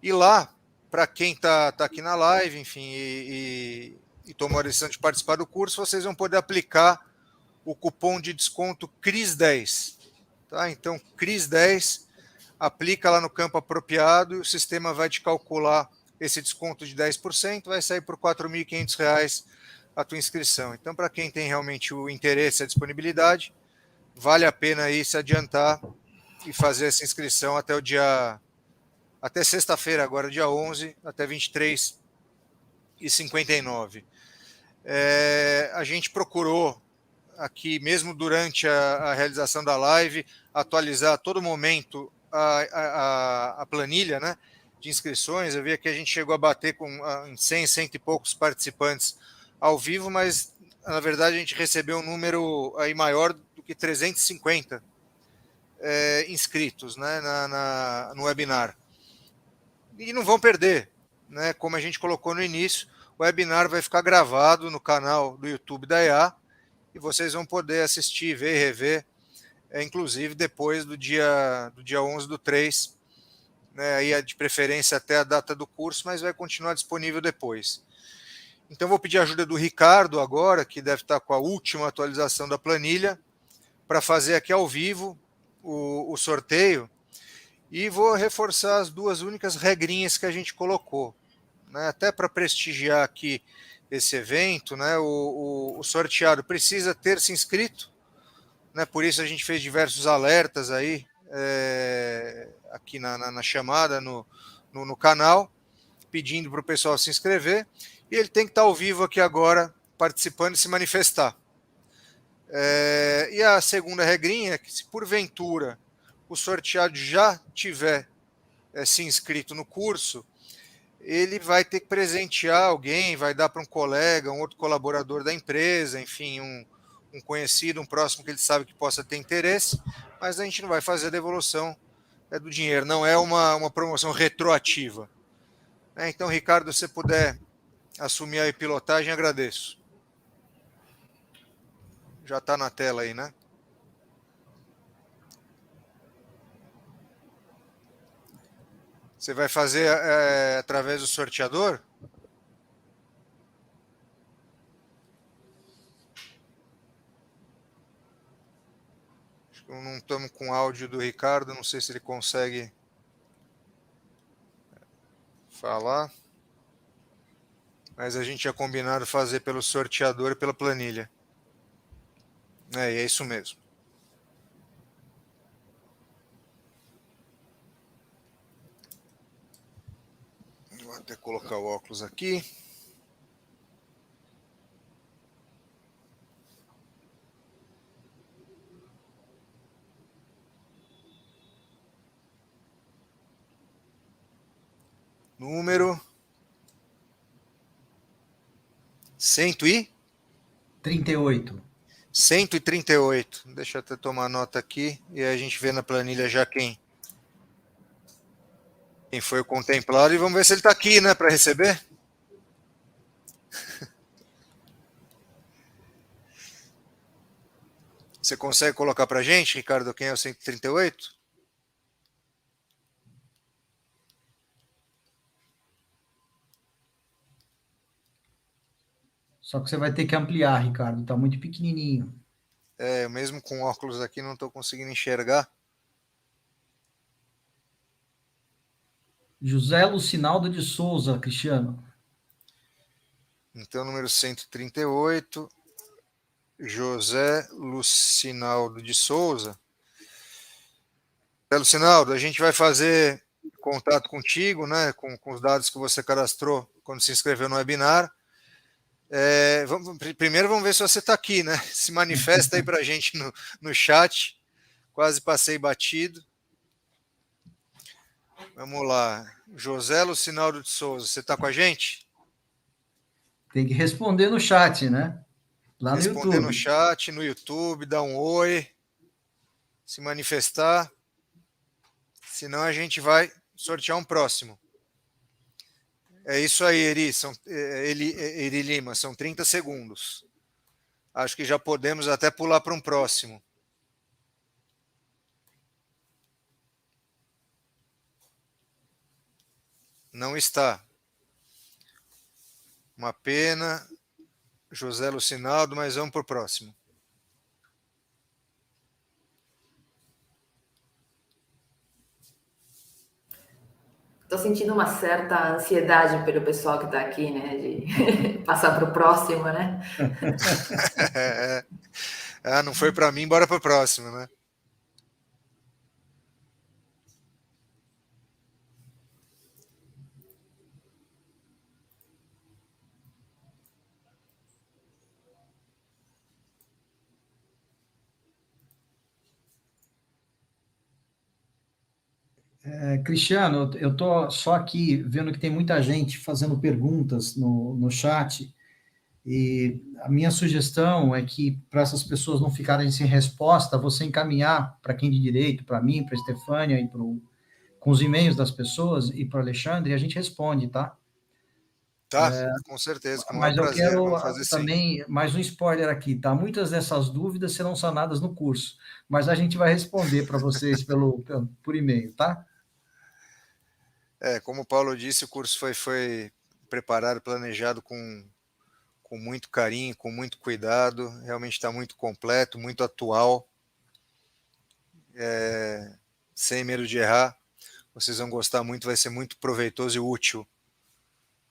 E lá, para quem está aqui na live, enfim, e tomou a decisão de participar do curso, vocês vão poder aplicar o cupom de desconto CRIS10. Tá? Então, CRIS10, aplica lá no campo apropriado e o sistema vai te calcular esse desconto de 10%, vai sair por R$4.500 a tua inscrição. Então, para quem tem realmente o interesse e a disponibilidade, vale a pena aí se adiantar e fazer essa inscrição até sexta-feira, agora dia 11, até 23h59. A gente procurou aqui, mesmo durante a realização da live, atualizar a todo momento a planilha, né, de inscrições. Eu vi que a gente chegou a bater com 100 e poucos participantes ao vivo, mas na verdade a gente recebeu um número aí maior do que 350 inscritos, né, no webinar. E não vão perder, né, como a gente colocou no início, o webinar vai ficar gravado no canal do YouTube da EA, e vocês vão poder assistir, ver e rever inclusive depois do dia 11/3, né, aí de preferência até a data do curso, mas vai continuar disponível depois. Então vou pedir a ajuda do Ricardo agora, que deve estar com a última atualização da planilha, para fazer aqui ao vivo o sorteio, e vou reforçar as duas únicas regrinhas que a gente colocou, né, até para prestigiar aqui esse evento, né, o sorteado precisa ter se inscrito, né, por isso a gente fez diversos alertas aí, aqui na chamada, no canal, pedindo para o pessoal se inscrever, e ele tem que estar ao vivo aqui agora, participando e se manifestar. E a segunda regrinha é que, se porventura o sorteado já tiver se inscrito no curso, ele vai ter que presentear alguém, vai dar para um colega, um outro colaborador da empresa, enfim, um conhecido, um próximo que ele sabe que possa ter interesse, mas a gente não vai fazer a devolução do dinheiro, não é uma promoção retroativa. Então, Ricardo, se você puder assumir a pilotagem, agradeço. Já está na tela aí, né? Você vai fazer através do sorteador? Acho que não estamos com áudio do Ricardo, não sei se ele consegue falar. Mas a gente tinha combinado fazer pelo sorteador e pela planilha. E é isso mesmo. Vou até colocar o óculos aqui. Número 38. 138. Deixa eu até tomar nota aqui e aí a gente vê na planilha já quem foi o contemplado, e vamos ver se ele está aqui, né, para receber. Você consegue colocar para a gente, Ricardo, quem é o 138? Só que você vai ter que ampliar, Ricardo, está muito pequenininho. Mesmo com óculos aqui não estou conseguindo enxergar. José Lucinaldo de Souza, Cristiano. Então, número 138, José Lucinaldo de Souza. José Lucinaldo, a gente vai fazer contato contigo, né, com os dados que você cadastrou quando se inscreveu no webinar. Primeiro vamos ver se você está aqui, né? Se manifesta aí para a gente no chat. Quase passei batido. Vamos lá. José Lucinaldo de Souza, você está com a gente? Tem que responder no chat, né? Lá no YouTube. Responder no chat, no YouTube, dar um oi, se manifestar. Senão a gente vai sortear um próximo. É isso aí, Eri Lima, são 30 segundos. Acho que já podemos até pular para um próximo. Não está. Uma pena, José Lucinaldo, mas vamos para o próximo. Estou sentindo uma certa ansiedade pelo pessoal que está aqui, né? De passar para o próximo, né? Não foi para mim, bora para o próximo, né? Cristiano, eu estou só aqui vendo que tem muita gente fazendo perguntas no chat, e a minha sugestão é que, para essas pessoas não ficarem sem resposta, você encaminhar para quem de direito, para mim, para a Estefânia, com os e-mails das pessoas, e para o Alexandre, e a gente responde, tá? Tá, com certeza, com o maior Mas eu prazer, quero vamos fazer sim. também mais um spoiler aqui, tá? Muitas dessas dúvidas serão sanadas no curso, mas a gente vai responder para vocês por e-mail, tá? Como o Paulo disse, o curso foi preparado, planejado com muito carinho, com muito cuidado, realmente está muito completo, muito atual, sem medo de errar. Vocês vão gostar muito, vai ser muito proveitoso e útil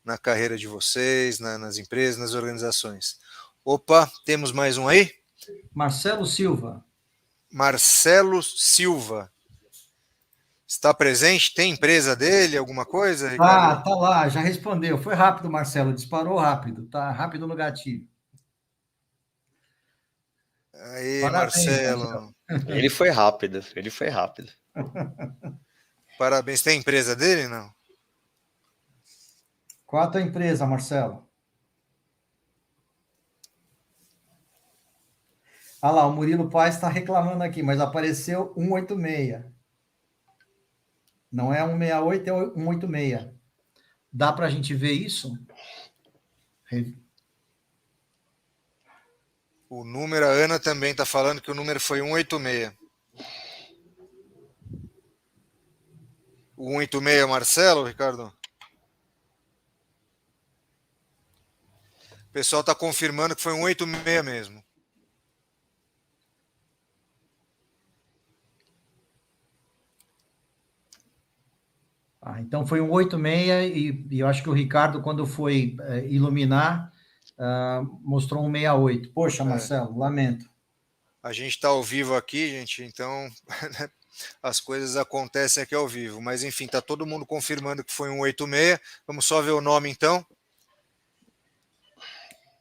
na carreira de vocês, nas empresas, nas organizações. Opa, temos mais um aí? Marcelo Silva. Marcelo Silva. Está presente? Tem empresa dele, alguma coisa, Ricardo? Tá lá, já respondeu. Foi rápido, Marcelo, disparou rápido, tá rápido no gatilho. Aí, Parabéns, Marcelo. Ele foi rápido, ele foi rápido. Parabéns. Tem empresa dele, não? Qual a tua empresa, Marcelo? Ah lá, o Murilo Paes está reclamando aqui, mas apareceu 186. Não é 168, é 186. Dá para a gente ver isso? O número, a Ana também está falando que o número foi 186. O 186 é Marcelo, Ricardo? O pessoal está confirmando que foi 186 mesmo. Então foi um 86 e eu acho que o Ricardo, quando foi iluminar, mostrou um 68. Poxa, Marcelo, lamento. A gente está ao vivo aqui, gente, então as coisas acontecem aqui ao vivo. Mas enfim, está todo mundo confirmando que foi um 86. Vamos só ver o nome então.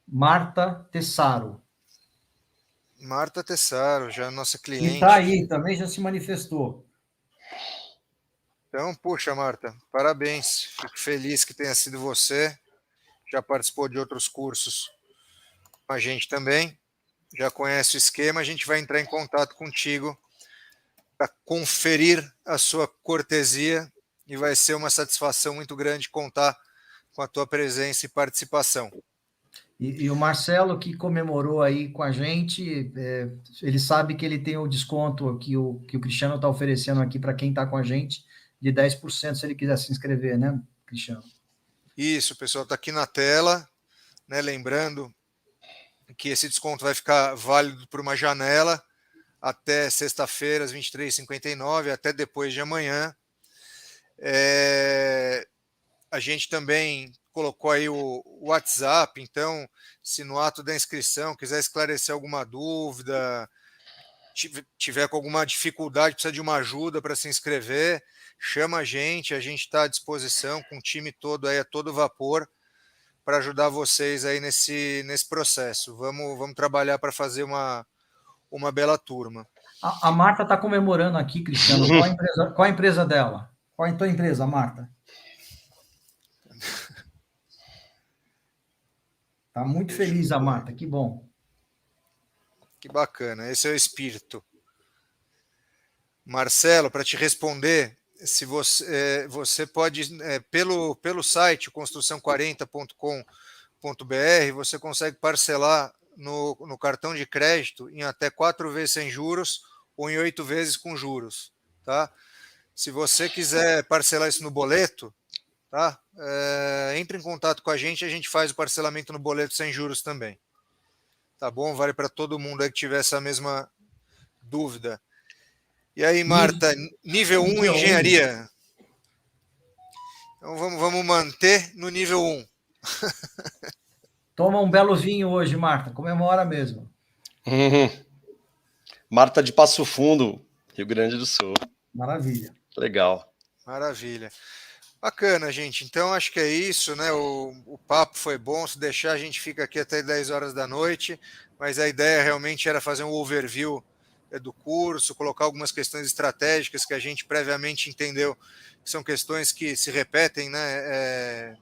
Marta Tessaro. Marta Tessaro, já é nossa cliente. E está aí, também já se manifestou. Então, puxa, Marta, parabéns. Fico feliz que tenha sido você. Já participou de outros cursos com a gente também. Já conhece o esquema. A gente vai entrar em contato contigo para conferir a sua cortesia e vai ser uma satisfação muito grande contar com a tua presença e participação. E o Marcelo, que comemorou aí com a gente, ele sabe que ele tem o desconto que o Cristiano está oferecendo aqui para quem está com a gente, de 10% se ele quiser se inscrever, né, Cristiano? Isso, o pessoal está aqui na tela, né? Lembrando que esse desconto vai ficar válido por uma janela até sexta-feira, às 23h59, até depois de amanhã. A gente também colocou aí o WhatsApp, então, se no ato da inscrição quiser esclarecer alguma dúvida, tiver com alguma dificuldade, precisa de uma ajuda para se inscrever, chama a gente está à disposição com o time todo aí a todo vapor para ajudar vocês aí nesse processo. Vamos trabalhar para fazer uma bela turma. A Marta está comemorando aqui, Cristiano. Qual a empresa dela? Qual é a tua empresa, Marta? Está muito feliz a Marta, que bom. Que bacana, esse é o espírito. Marcelo, para te responder, se você pode, pelo site construção40.com.br, você consegue parcelar no cartão de crédito em até 4 vezes sem juros ou em 8 vezes com juros. Tá? Se você quiser parcelar isso no boleto, tá? Entre em contato com a gente faz o parcelamento no boleto sem juros também. Tá bom? Vale para todo mundo aí que tiver essa mesma dúvida. E aí, Marta, nível 1 engenharia. Então vamos manter no nível 1. Toma um belo vinho hoje, Marta. Comemora mesmo. Marta de Passo Fundo, Rio Grande do Sul. Maravilha. Legal. Maravilha. Bacana, gente. Então, acho que é isso, né? O papo foi bom. Se deixar, a gente fica aqui até 10 horas da noite. Mas a ideia realmente era fazer um overview do curso, colocar algumas questões estratégicas que a gente previamente entendeu que são questões que se repetem, né?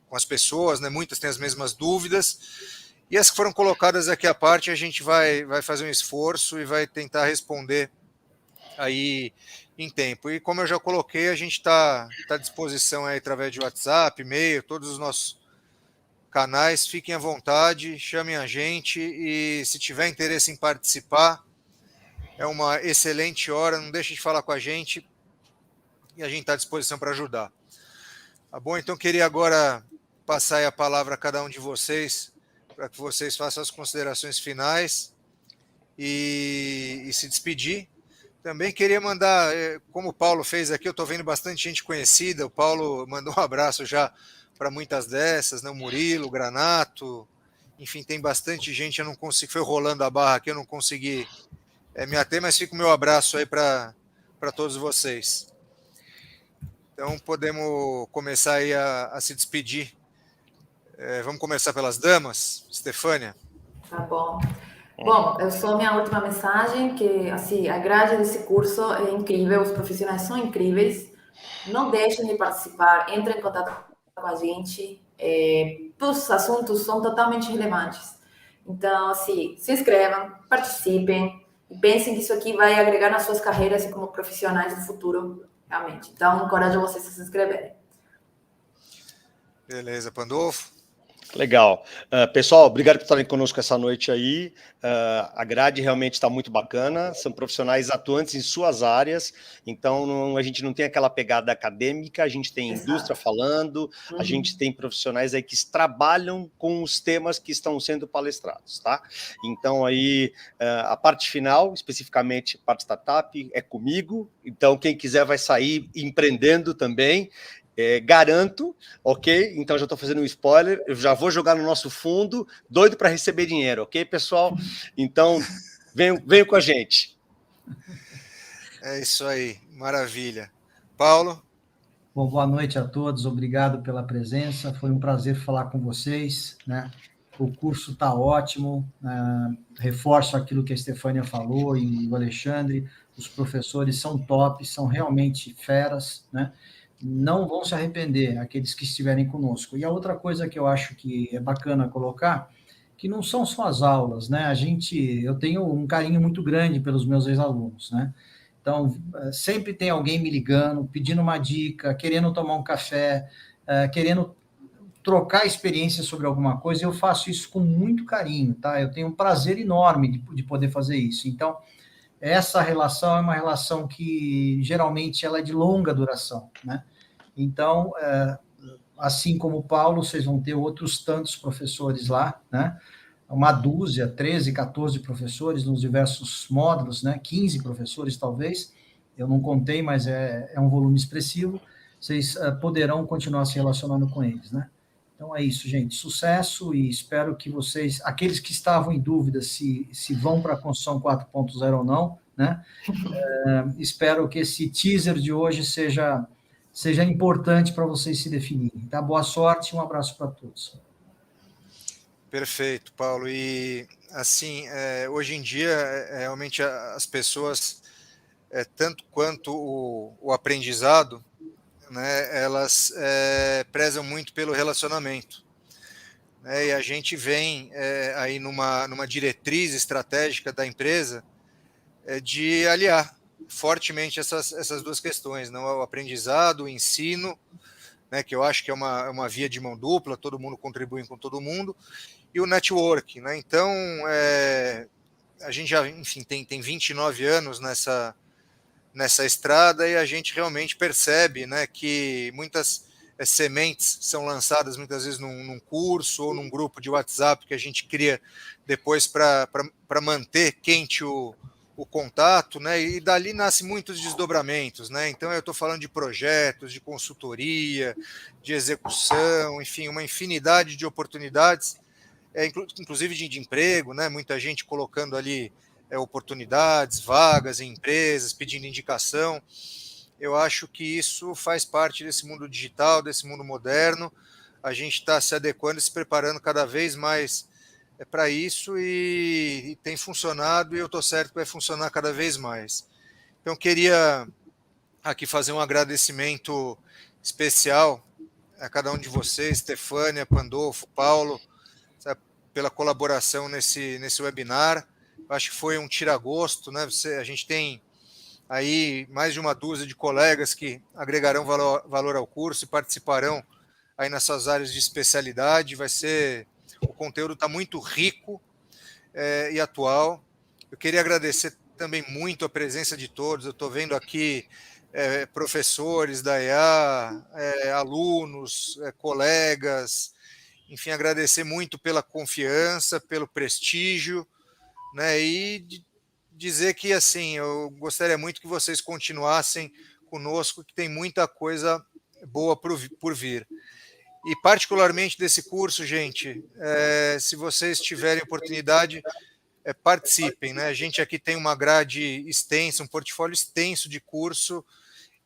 Com as pessoas, né? Muitas têm as mesmas dúvidas. E as que foram colocadas aqui à parte, a gente vai fazer um esforço e vai tentar responder aí em tempo. E como eu já coloquei, a gente está à disposição aí através de WhatsApp, e-mail, todos os nossos canais, fiquem à vontade, chamem a gente e se tiver interesse em participar, é uma excelente hora, não deixe de falar com a gente e a gente está à disposição para ajudar. Tá bom? Então queria agora passar aí a palavra a cada um de vocês, para que vocês façam as considerações finais e se despedir. Também queria mandar, como o Paulo fez aqui, eu estou vendo bastante gente conhecida, o Paulo mandou um abraço já para muitas dessas, né? O Murilo, o Granato, enfim, tem bastante gente, eu não consegui, foi rolando a barra aqui, eu não consegui me ater, mas fica o meu abraço aí para todos vocês. Então podemos começar aí a se despedir. Vamos começar pelas damas, Stefânia. Tá bom. Bom, eu só minha última mensagem, que assim, a grade desse curso é incrível, os profissionais são incríveis, não deixem de participar, entrem em contato com a gente, os assuntos são totalmente relevantes. Então, assim, se inscrevam, participem, e pensem que isso aqui vai agregar nas suas carreiras como profissionais do futuro, realmente. Então, encorajo vocês a se inscreverem. Beleza, Pandolfo. Legal. Pessoal, obrigado por estarem conosco essa noite aí. A grade realmente está muito bacana, são profissionais atuantes em suas áreas, então a gente não tem aquela pegada acadêmica, a gente tem indústria falando, a gente tem profissionais aí que trabalham com os temas que estão sendo palestrados, tá? Então aí, a parte final, especificamente parte startup, é comigo, então quem quiser vai sair empreendendo também, garanto, ok? Então já estou fazendo um spoiler, eu já vou jogar no nosso fundo, doido para receber dinheiro, ok, pessoal? Então, venham com a gente. É isso aí, maravilha. Paulo? Bom, boa noite a todos, obrigado pela presença, foi um prazer falar com vocês, né? O curso está ótimo, reforço aquilo que a Stefânia falou e o Alexandre, os professores são top, são realmente feras, né? Não vão se arrepender, aqueles que estiverem conosco. E a outra coisa que eu acho que é bacana colocar, que não são só as aulas, né? Eu tenho um carinho muito grande pelos meus ex-alunos, né? Então, sempre tem alguém me ligando, pedindo uma dica, querendo tomar um café, querendo trocar experiência sobre alguma coisa, eu faço isso com muito carinho, tá? Eu tenho um prazer enorme de poder fazer isso. Então, essa relação é uma relação que geralmente ela é de longa duração, né? Então, assim como o Paulo, vocês vão ter outros tantos professores lá, né? Uma dúzia, 13, 14 professores nos diversos módulos, né? 15 professores talvez, eu não contei, mas é um volume expressivo, vocês poderão continuar se relacionando com eles, né? Então é isso, gente, sucesso e espero que vocês, aqueles que estavam em dúvida se vão para a construção 4.0 ou não, né? Espero que esse teaser de hoje seja importante para vocês se definirem, tá? Boa sorte e um abraço para todos. Perfeito, Paulo. E, assim, hoje em dia, realmente as pessoas, tanto quanto o aprendizado, né, elas prezam muito pelo relacionamento. Né, e a gente vem aí numa diretriz estratégica da empresa de aliar fortemente essas duas questões, não, o aprendizado, o ensino, né, que eu acho que é uma via de mão dupla, todo mundo contribui com todo mundo, e o networking, né? Então, a gente já, enfim, tem 29 anos nessa estrada e a gente realmente percebe, né, que muitas sementes são lançadas muitas vezes num curso ou num grupo de WhatsApp que a gente cria depois para manter quente o contato, né? E dali nasce muitos desdobramentos, né? Então eu estou falando de projetos, de consultoria, de execução, enfim, uma infinidade de oportunidades, inclusive de emprego, né? Muita gente colocando ali oportunidades, vagas em empresas, pedindo indicação. Eu acho que isso faz parte desse mundo digital, desse mundo moderno. A gente está se adequando e se preparando cada vez mais para isso e tem funcionado e eu estou certo que vai funcionar cada vez mais. Então, queria aqui fazer um agradecimento especial a cada um de vocês, Stefânia, Pandolfo, Paulo, pela colaboração nesse webinar. Eu acho que foi um tira-gosto, né? A gente tem aí mais de uma dúzia de colegas que agregarão valor ao curso e participarão aí nessas áreas de especialidade. O conteúdo está muito rico e atual. Eu queria agradecer também muito a presença de todos. Eu estou vendo aqui professores da EA, alunos, colegas, enfim, agradecer muito pela confiança, pelo prestígio, né, e dizer que, assim, eu gostaria muito que vocês continuassem conosco, que tem muita coisa boa por vir. E particularmente desse curso, gente, se vocês tiverem oportunidade, participem, né? A gente aqui tem uma grade extensa, um portfólio extenso de curso,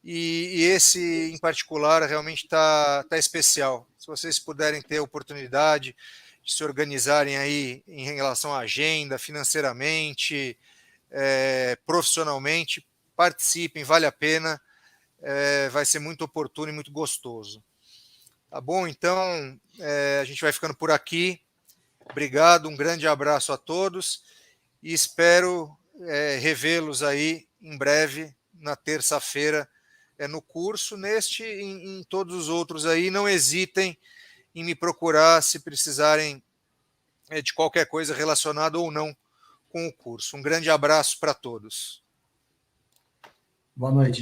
e esse em particular realmente está especial. Se vocês puderem ter a oportunidade de se organizarem aí em relação à agenda, financeiramente, profissionalmente, participem, vale a pena, vai ser muito oportuno e muito gostoso. Tá bom? Então, a gente vai ficando por aqui. Obrigado, um grande abraço a todos e espero revê-los aí em breve, na terça-feira, no curso, neste e em todos os outros aí. Não hesitem em me procurar se precisarem de qualquer coisa relacionada ou não com o curso. Um grande abraço para todos. Boa noite.